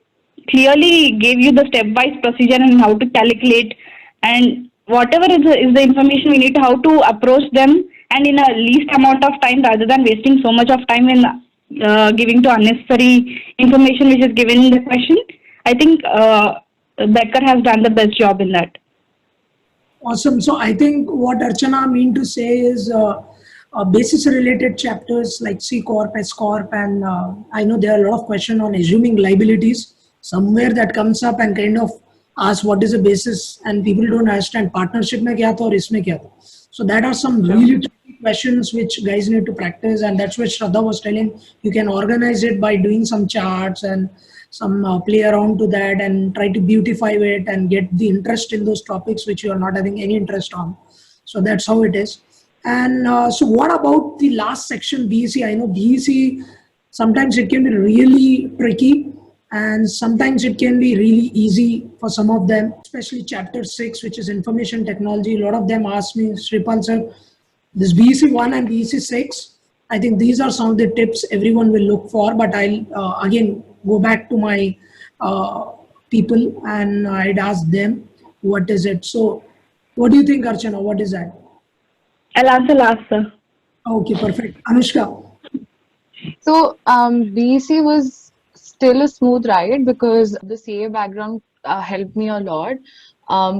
[SPEAKER 3] clearly gave you the step-wise procedure and how to calculate and whatever is the information we need, how to approach them and in a least amount of time rather than wasting so much of time in giving to unnecessary information which is given in the question. I think Becker has done the best job in that.
[SPEAKER 1] Awesome. So I think what Archana mean to say is basis related chapters like C Corp, S Corp, and I know there are a lot of questions on assuming liabilities. Somewhere that comes up and kind of asks what is the basis, and people don't understand partnership mein kya tha aur isme kya tha. So that are some really tricky questions which guys need to practice, and that's what Shraddha was telling. You can organize it by doing some charts and some play around to that and try to beautify it and get the interest in those topics which you are not having any interest on. So that's how it is. And so what about the last section, BEC? I know BEC, sometimes it can be really tricky and sometimes it can be really easy for some of them, especially chapter 6, which is information technology. A lot of them ask me, Sripal sir, this BEC 1 and BEC 6, I think these are some of the tips everyone will look for, but I'll again go back to my people and I'd ask them what is it. So what do you think, Archana? What is that?
[SPEAKER 3] I'll answer last, sir.
[SPEAKER 1] Okay, perfect. Anushka.
[SPEAKER 4] So BEC was still a smooth ride because the CA background helped me a lot.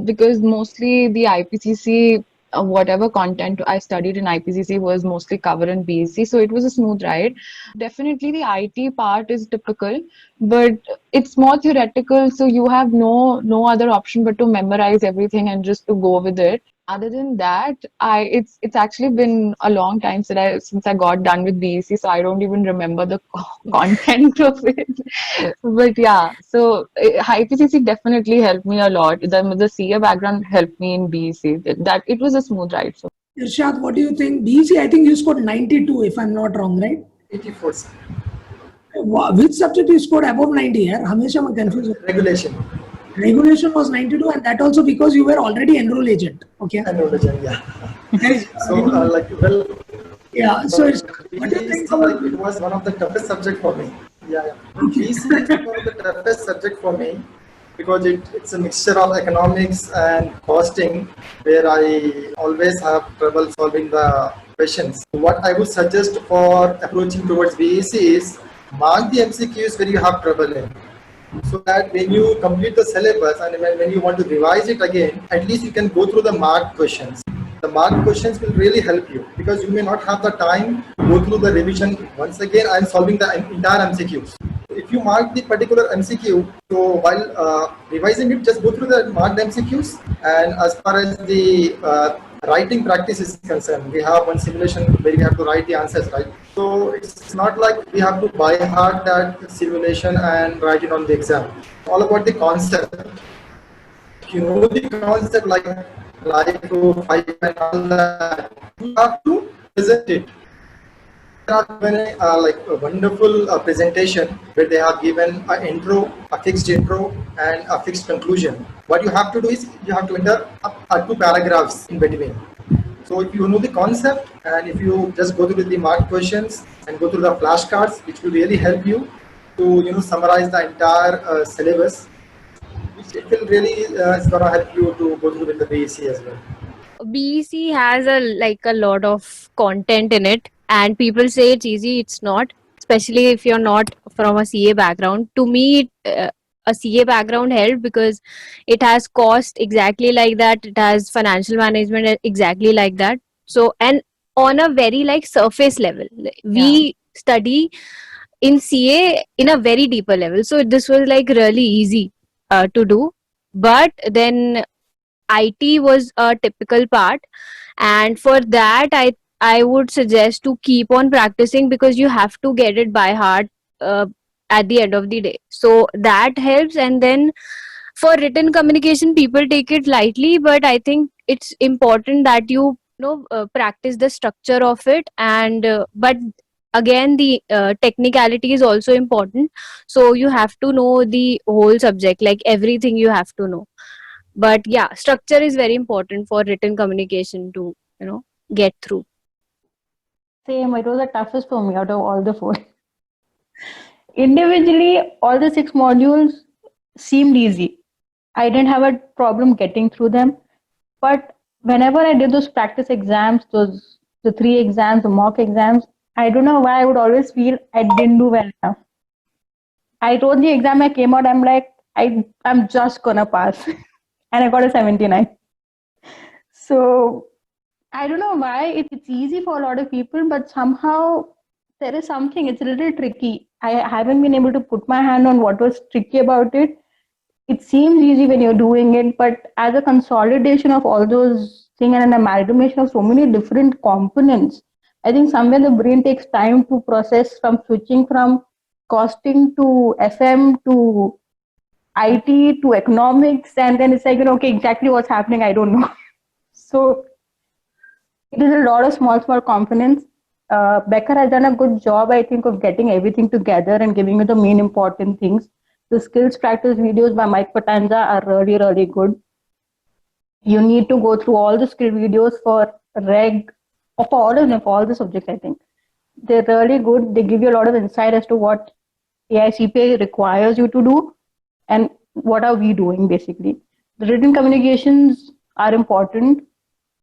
[SPEAKER 4] Because mostly the IPCC, whatever content I studied in IPCC was mostly covered in BEC, so it was a smooth ride. Definitely the IT part is typical, but it's more theoretical, so you have no other option but to memorize everything and just to go with it. Other than that, it's actually been a long time since I got done with BEC, so I don't even remember the content of it. But yeah, so IPCC definitely helped me a lot. The CA background helped me in BEC. That it was a smooth ride. So
[SPEAKER 1] Irshad, what do you think? BEC, I think you scored 92 if I'm not wrong, right?
[SPEAKER 6] 84, sir.
[SPEAKER 1] Which subject you scored above 90? Yeah? Hamesha I'm confused.
[SPEAKER 6] Regulation.
[SPEAKER 1] Regulation was 92 and that also because you were already enroll agent. Okay.
[SPEAKER 6] Enrollment, yeah.
[SPEAKER 1] Guys,
[SPEAKER 6] So, well,
[SPEAKER 1] yeah. So it's, what do you think about
[SPEAKER 6] it was one of the toughest subject for me. Yeah. BC is one of the toughest subject for me because it's a mixture of economics and costing where I always have trouble solving the questions. What I would suggest for approaching towards BEC is mark the MCQs where you have trouble in. So that when you complete the syllabus and when you want to revise it again, at least you can go through the marked questions. The marked questions will really help you because you may not have the time to go through the revision. Once again, I am solving the entire MCQs. If you mark the particular MCQ, so while revising it, just go through the marked MCQs. And as far as the writing practice is concerned, we have one simulation where we have to write the answers, right? So it's not like we have to by heart that simulation and write it on the exam. It's all about the concept. If you know the concept like 5 and all that, you have to present it. They have given a wonderful presentation where they have given an intro, a fixed intro, and a fixed conclusion. What you have to do is you have to enter up 2 paragraphs in between. So if you know the concept and if you just go through the marked questions and go through the flashcards, which will really help you to summarize the entire syllabus, which it will really is gonna help you to go through with the BEC as well.
[SPEAKER 2] BEC has a lot of content in it, and people say it's easy. It's not, especially if you're not from a CA background. To me, a CA background helped because it has cost exactly like that. It has financial management exactly like that. So, and on a very surface level, we study in CA in a very deeper level. So this was really easy to do. But then IT was a typical part, and for that I would suggest to keep on practicing because you have to get it by heart at the end of the day. So that helps. And then for written communication, people take it lightly, but I think it's important that you practice the structure of it. And but again, the technicality is also important, so you have to know the whole subject, like everything you have to know. But yeah, structure is very important for written communication to get through.
[SPEAKER 5] Same, it was the toughest for me out of all the 4. Individually, all the 6 modules seemed easy. I didn't have a problem getting through them. But whenever I did those practice exams, the 3 exams, the mock exams, I don't know why I would always feel I didn't do well enough. I wrote the exam, I came out, I'm like, I'm just gonna pass. And I got a 79. So I don't know why it's easy for a lot of people, but somehow there is something, it's a little tricky. I haven't been able to put my hand on what was tricky about it. It seems easy when you're doing it, but as a consolidation of all those things and an amalgamation of so many different components, I think somewhere the brain takes time to process from switching from costing to FM to IT to economics, and then it's like, okay, exactly what's happening, I don't know. So it is a lot of small components. Becker has done a good job, I think, of getting everything together and giving you the main important things. The skills practice videos by Mike Patanza are really, really good. You need to go through all the skill videos for reg, or for all of them, for all the subjects, I think. They're really good. They give you a lot of insight as to what AICPA requires you to do and what are we doing, basically. The written communications are important.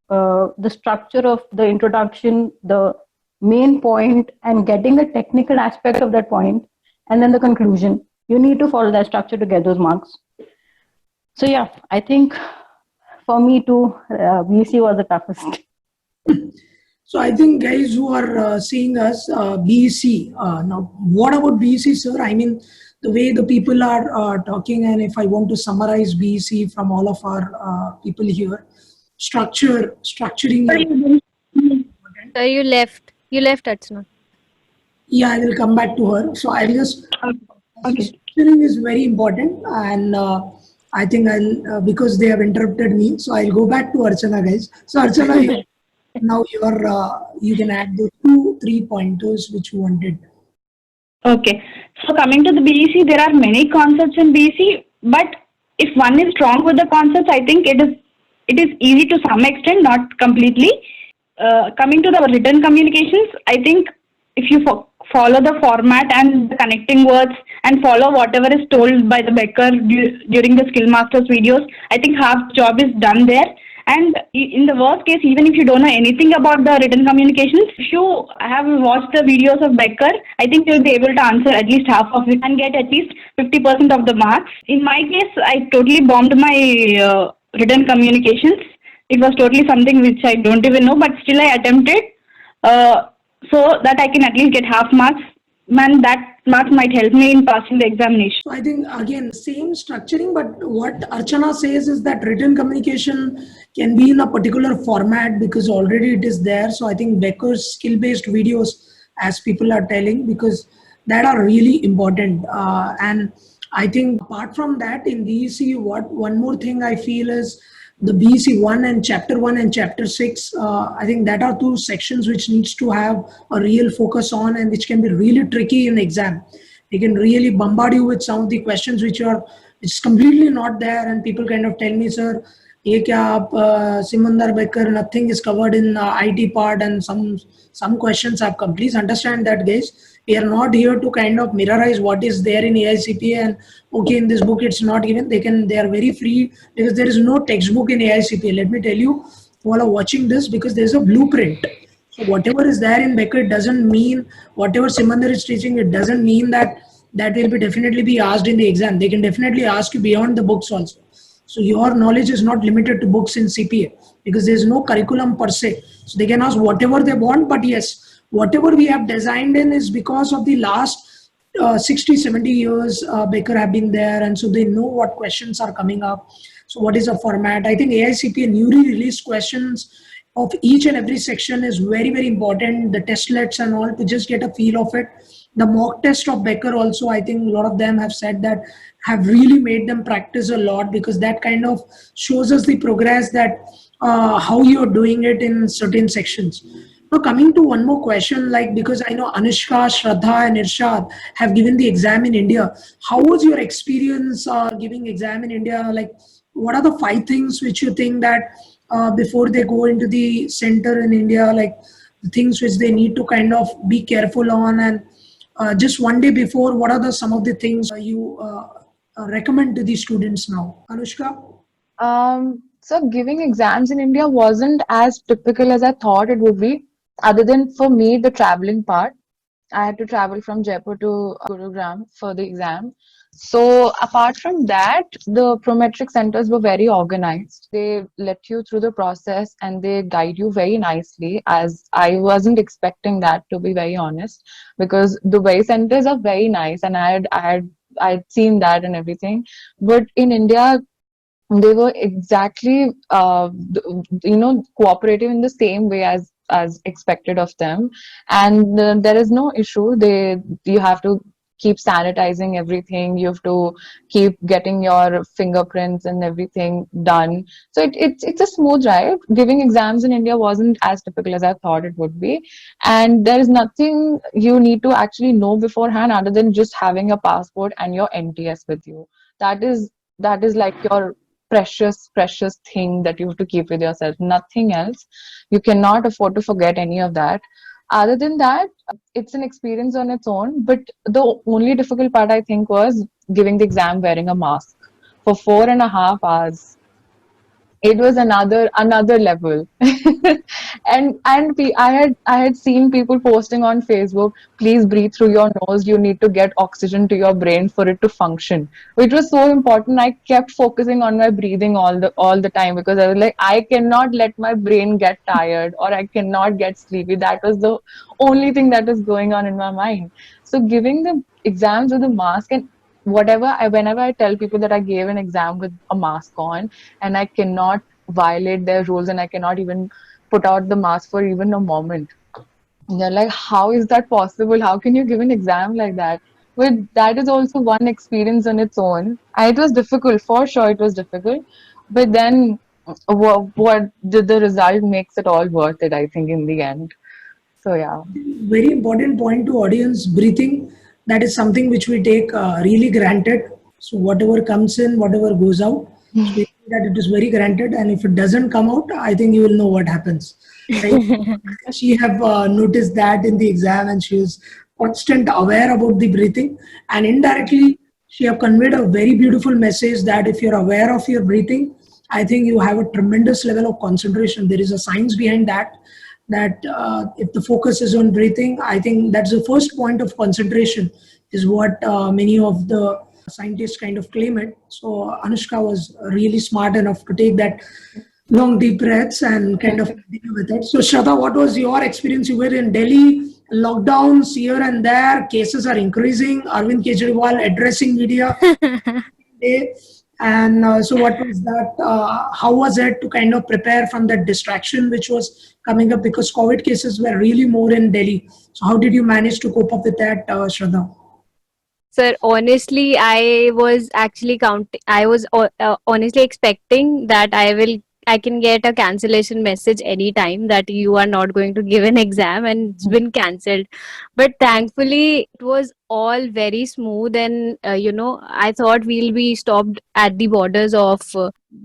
[SPEAKER 5] The structure of the introduction, the main point, and getting the technical aspect of that point, and then the conclusion. You need to follow that structure to get those marks. So yeah, I think for me too, BC was the toughest.
[SPEAKER 1] So I think guys who are seeing us, BEC, now what about BEC, sir? I mean, the way the people are talking, and if I want to summarize BEC from all of our people here, structuring.
[SPEAKER 2] So you left Archana.
[SPEAKER 1] Yeah, I will come back to her. So I'll just, structuring is very important, and I think I'll, because they have interrupted me, so I'll go back to Archana, guys. So Archana, now you can add the 2-3 pointers which you wanted.
[SPEAKER 3] Okay. So coming to the BEC, there are many concepts in BEC, but if one is strong with the concepts, I think it is easy to some extent, not completely. Coming to the written communications, I think if you follow the format and the connecting words and follow whatever is told by the Becker during the Skill Masters videos, I think half job is done there. And in the worst case, even if you don't know anything about the written communications, if you have watched the videos of Becker, I think you'll be able to answer at least half of it and get at least 50% of the marks. In my case, I totally bombed my written communications. It was totally something which I don't even know, but still I attempted so that I can at least get half marks. Man, that marks might help me in passing the examination.
[SPEAKER 1] So I think again same structuring, but what Archana says is that written communication can be in a particular format because already it is there. So I think Becker's skill-based videos, as people are telling, because that are really important. And I think apart from that, in BEC, one more thing I feel is the BEC 1 and chapter 1 and chapter 6, I think that are 2 sections which needs to have a real focus on and which can be really tricky in exam. They can really bombard you with some of the questions which it's completely not there, and people kind of tell me, sir, ye kya aap, Simandar Becker, nothing is covered in IT part, and some questions have come. Please understand that, guys. We are not here to kind of mirrorize what is there in AICPA and okay, in this book it's not given. They are very free because there is no textbook in AICPA. Let me tell you, while are watching this, because there's a blueprint. So whatever is there in Becker doesn't mean whatever Simandar is teaching. It doesn't mean that will be definitely be asked in the exam. They can definitely ask you beyond the books also. So your knowledge is not limited to books in CPA because there's no curriculum per se. So they can ask whatever they want, but yes, whatever we have designed in is because of the last 60-70 years Becker have been there, and so they know what questions are coming up. So what is a format? I think AICPA newly released questions of each and every section is very, very important. The testlets and all, to just get a feel of it. The mock test of Becker also, I think a lot of them have said that have really made them practice a lot, because that kind of shows us the progress that how you're doing it in certain sections. Now coming to one more question, like, because I know Anushka, Shraddha and Irshad have given the exam in India. How was your experience giving exam in India? Like, what are the 5 things which you think that before they go into the center in India, like the things which they need to kind of be careful on, and just one day before, what are some of the things you recommend to the students now? Anushka?
[SPEAKER 4] So giving exams in India wasn't as typical as I thought it would be, other than for me, the traveling part. I had to travel from Jaipur to Gurugram for the exam. So apart from that, the prometric centers were very organized. They let you through the process and they guide you very nicely. As I wasn't expecting that, to be very honest, because Dubai centers are very nice, and I'd seen that and everything. But in India, they were exactly cooperative in the same way as expected of them, and there is no issue. You have to keep sanitizing everything, you have to keep getting your fingerprints and everything done. So it's a smooth ride. Giving exams in India wasn't as typical as I thought it would be, and there is nothing you need to actually know beforehand other than just having a passport and your NTS with you. That is like your precious thing that you have to keep with yourself, nothing else. You cannot afford to forget any of that. Other than that, it's an experience on its own, but the only difficult part I think was giving the exam wearing a mask for 4.5 hours. It was another level. I had seen people posting on Facebook, please breathe through your nose, you need to get oxygen to your brain for it to function, which was so important. I kept focusing on my breathing all the time, because I was like, I cannot let my brain get tired, or I cannot get sleepy. That was the only thing that was going on in my mind. So giving the exams with a mask, and whenever I tell people that I gave an exam with a mask on, and I cannot violate their rules, and I cannot even put out the mask for even a moment. And they're like, how is that possible? How can you give an exam like that? But that is also one experience on its own. And it was difficult, for sure, it was difficult. But then what did the result makes it all worth it, I think, in the end. So, yeah.
[SPEAKER 1] Very important point to audience: breathing. That is something which we take really granted. So whatever comes in, whatever goes out, so we think that it is very granted. And if it doesn't come out, I think you will know what happens. Right? She have noticed that in the exam, and she was constant aware about the breathing, and indirectly she have conveyed a very beautiful message that if you're aware of your breathing, I think you have a tremendous level of concentration. There is a science behind that. That if the focus is on breathing, I think that's the first point of concentration, is what many of the scientists kind of claim it. So Anushka was really smart enough to take that long deep breaths and kind of continue with it. So Shraddha, what was your experience? You were in Delhi, lockdowns here and there, cases are increasing, Arvind Kejriwal addressing media day. And so what was that? How was it to kind of prepare from that distraction which was coming up, because COVID cases were really more in Delhi? So how did you manage to cope up with that, Shraddha?
[SPEAKER 2] Sir, honestly, I was actually counting. I was honestly expecting that I can get a cancellation message anytime that you are not going to give an exam and it's been cancelled. But thankfully, it was all very smooth, and I thought we'll be stopped at the borders of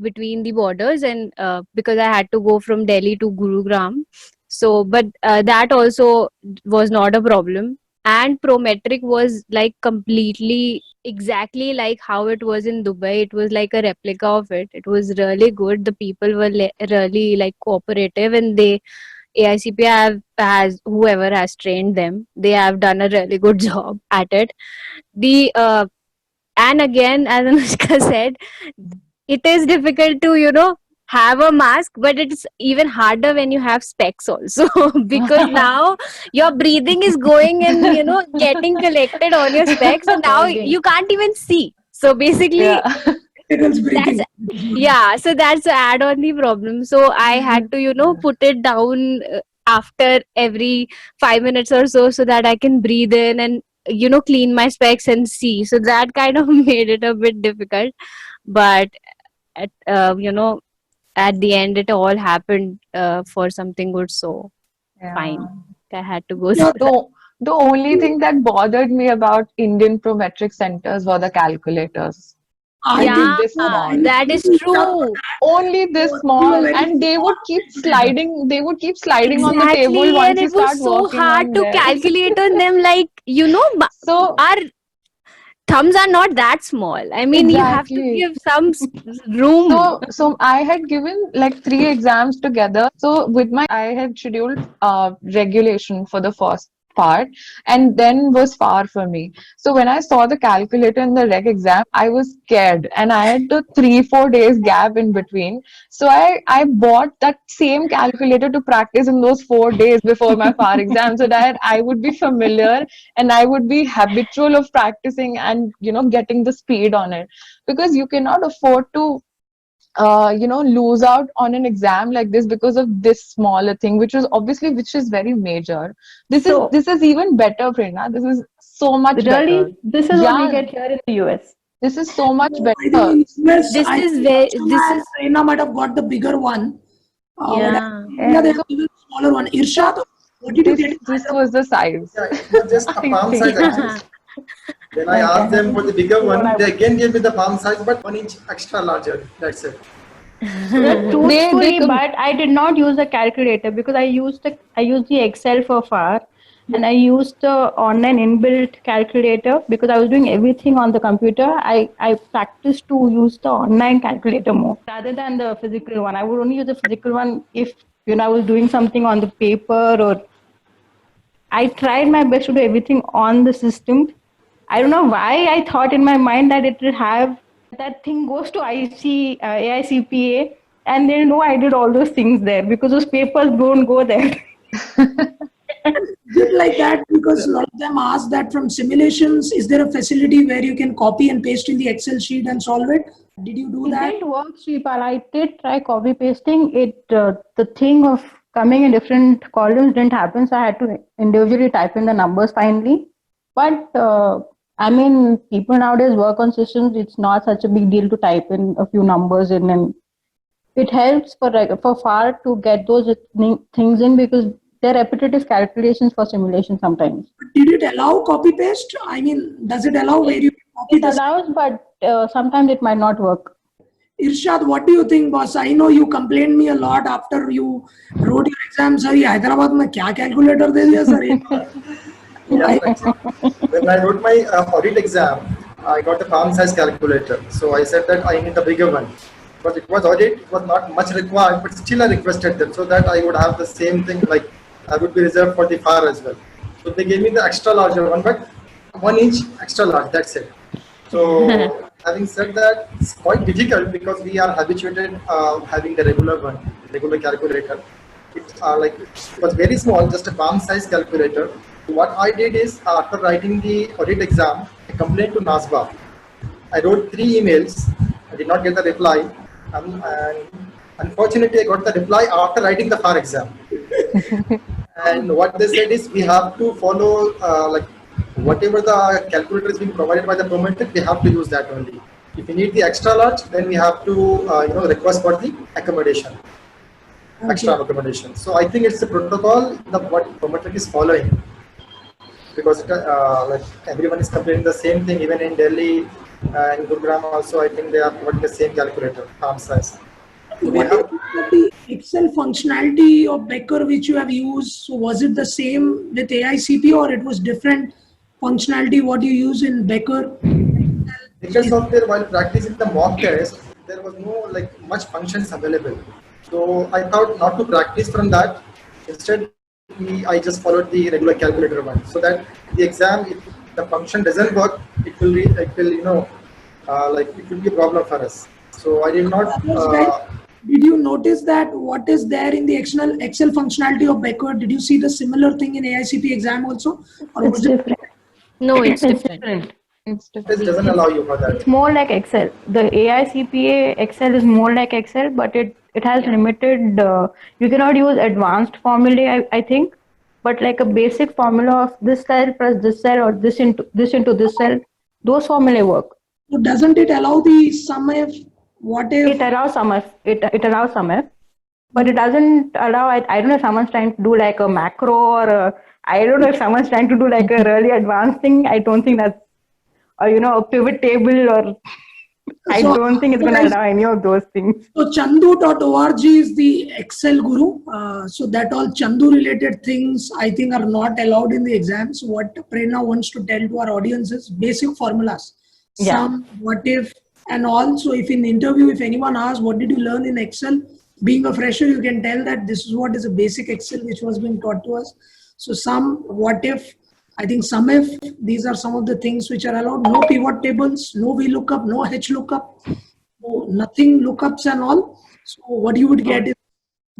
[SPEAKER 2] between the borders, and because I had to go from Delhi to Gurugram. So, but that also was not a problem. And Prometric was like completely exactly like how it was in Dubai. It was like a replica of it. It was really good. The people were really like cooperative, and AICP has whoever has trained them, they have done a really good job at it. The and again, as Anushka said, it is difficult to have a mask, but it's even harder when you have specs also because now your breathing is going and getting collected on your specs, and now you can't even see. So basically,
[SPEAKER 4] Yeah.
[SPEAKER 1] Everyone's breathing.
[SPEAKER 2] yeah, so that's the add on the problem. So I had to put it down after every 5 minutes or so that I can breathe in and clean my specs and see. So that kind of made it a bit difficult, but at at the end it all happened for something good. So fine, I had to go through that.
[SPEAKER 4] The only thing that bothered me about Indian prometric centers were the calculators.
[SPEAKER 1] I
[SPEAKER 2] Yeah,
[SPEAKER 1] think
[SPEAKER 4] This small.
[SPEAKER 2] that is true.
[SPEAKER 4] Only this small, and they would keep sliding. They would keep sliding on the table
[SPEAKER 2] Exactly,
[SPEAKER 4] once
[SPEAKER 2] and
[SPEAKER 4] you
[SPEAKER 2] it was
[SPEAKER 4] start
[SPEAKER 2] so
[SPEAKER 4] working
[SPEAKER 2] hard
[SPEAKER 4] on
[SPEAKER 2] to
[SPEAKER 4] them.
[SPEAKER 2] calculate on them. Like
[SPEAKER 4] So
[SPEAKER 2] our thumbs are not that small. I mean, you have to
[SPEAKER 4] Exactly.
[SPEAKER 2] give some room.
[SPEAKER 4] So I had given like 3 exams together. So with my, I had scheduled regulation for the first part, and then was far for me. So when I saw the calculator in the reg exam, I was scared, and I had the 3-4 days gap in between. So I bought that same calculator to practice in those 4 days before my FAR exam, so that I would be familiar and I would be habitual of practicing and getting the speed on it, because you cannot afford to lose out on an exam like this because of this smaller thing, which is very major. This is
[SPEAKER 5] So
[SPEAKER 4] this is even better, Prerna. This is so much better.
[SPEAKER 5] really, this is what we
[SPEAKER 4] Yeah,
[SPEAKER 5] get here in the US.
[SPEAKER 4] this is so much
[SPEAKER 1] So I think
[SPEAKER 4] better.
[SPEAKER 1] in US,
[SPEAKER 2] This
[SPEAKER 1] I
[SPEAKER 2] is
[SPEAKER 1] think
[SPEAKER 2] where
[SPEAKER 1] Archana
[SPEAKER 2] this
[SPEAKER 1] and
[SPEAKER 2] is
[SPEAKER 1] Prerna might have got the bigger one. But I
[SPEAKER 2] yeah.
[SPEAKER 1] think in India, they
[SPEAKER 5] Yeah.
[SPEAKER 1] have given smaller one. Irshad, what did you get in
[SPEAKER 4] This
[SPEAKER 1] Hyderabad?
[SPEAKER 4] was the size.
[SPEAKER 6] Yeah, it was just a
[SPEAKER 4] I
[SPEAKER 6] palm size
[SPEAKER 4] think.
[SPEAKER 6] actually. When I
[SPEAKER 5] Okay.
[SPEAKER 6] asked them for the bigger
[SPEAKER 5] What
[SPEAKER 6] one,
[SPEAKER 5] I-
[SPEAKER 6] they again gave me the palm size, but 1 inch extra larger. That's it.
[SPEAKER 5] Well,
[SPEAKER 6] So
[SPEAKER 4] They
[SPEAKER 5] truthfully, but I did not use the calculator because I used the Excel for FAR, and I used the online inbuilt calculator because I was doing everything on the computer. I practiced to use the online calculator more rather than the physical one. I would only use the physical one if I was doing something on the paper, or I tried my best to do everything on the system. I don't know why I thought in my mind that it would have that thing goes to AICPA, and they know I did all those things there because those papers don't go there.
[SPEAKER 1] Is it like that? Because a lot of them ask that from simulations, is there a facility where you can copy and paste in the Excel sheet and solve it? Did you do
[SPEAKER 5] It
[SPEAKER 1] that?
[SPEAKER 5] didn't work, Sripal. I did try copy pasting. The thing of coming in different columns didn't happen, so I had to individually type in the numbers finally. But I mean, people nowadays work on systems. It's not such a big deal to type in a few numbers in, and it helps for FAR to get those things in because they're repetitive calculations for simulation sometimes.
[SPEAKER 1] Did it allow copy paste? I mean, does it allow where you can copy
[SPEAKER 5] It
[SPEAKER 1] the
[SPEAKER 5] allows, but sometimes it might not work.
[SPEAKER 1] Irshad, what do you think, boss? I know you complained me a lot after you wrote your exam. Sir, ये हैदराबाद में क्या calculator दे दिया sir?
[SPEAKER 6] yeah, actually, when I wrote my audit exam, I got a palm size calculator. So I said that I need the bigger one. But it was audit, it was not much required, but still I requested them so that I would have the same thing, like I would be reserved for the FAR as well. So they gave me the extra larger one, but 1 inch extra large, that's it. So having said that, it's quite difficult because we are habituated having the regular calculator. It was very small, just a palm size calculator. What I did is after writing the audit exam, I complained to NASBA. I wrote 3 emails. I did not get the reply, and unfortunately, I got the reply after writing the FAR exam. And what they said is we have to follow like whatever the calculator is being provided by the promoter, we have to use that only. If you need the extra large, then we have to request for the accommodation, extra accommodation. So I think it's a protocol that what promoter is following, because like everyone is complaining the same thing. Even in Delhi and Gurugram also, I think they are providing the same calculator, palm size. So we
[SPEAKER 1] What do you
[SPEAKER 6] have,
[SPEAKER 1] think of the Excel functionality of Becker which you have used? So was it the same with AICP or it was different functionality what you use in Becker?
[SPEAKER 6] Becker software, while practicing the mock test, there was no like much functions available. So I thought not to practice from that. Instead, I just followed the regular calculator one, so that the exam, if the function doesn't work, it will like it will be a problem for us. So I did not.
[SPEAKER 1] Did you notice that what is there in the Excel functionality of Becker? Did you see the similar thing in AICP exam also? Or
[SPEAKER 5] It's
[SPEAKER 1] was it
[SPEAKER 5] different.
[SPEAKER 2] No, it's
[SPEAKER 5] It's
[SPEAKER 2] different.
[SPEAKER 5] different.
[SPEAKER 4] It's
[SPEAKER 6] This
[SPEAKER 4] different.
[SPEAKER 6] doesn't allow you for that.
[SPEAKER 5] It's more like Excel. The AICPA Excel is more like Excel, but it has limited. You cannot use advanced formulae, I think, but like a basic formula of this cell plus this cell or this into this cell, those formulae work.
[SPEAKER 1] so doesn't it allow the sum if what if
[SPEAKER 5] It allows some if it allows some if, but it doesn't allow. I don't know if someone's trying to do like a macro or I don't know if someone's trying to do like a really advanced thing. I don't think that's, or a pivot table or I
[SPEAKER 1] So,
[SPEAKER 5] don't think it's going to allow any of those things.
[SPEAKER 1] So chandu.org is the Excel guru. So that all Chandu related things I think are not allowed in the exams. What Prerna wants to tell to our audience is basic formulas.
[SPEAKER 5] Yeah.
[SPEAKER 1] Some, what if, and all. So if in interview, if anyone asks, what did you learn in Excel? Being a fresher, you can tell that this is what is a basic Excel which was being taught to us. So some, what if, I think some if, these are some of the things which are allowed. No pivot tables, no VLOOKUP, no HLOOKUP. No, nothing lookups and all. So what you would get is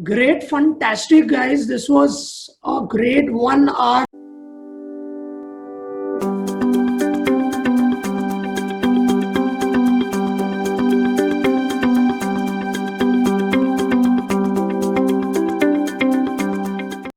[SPEAKER 1] great, fantastic guys. This was a great 1 hour.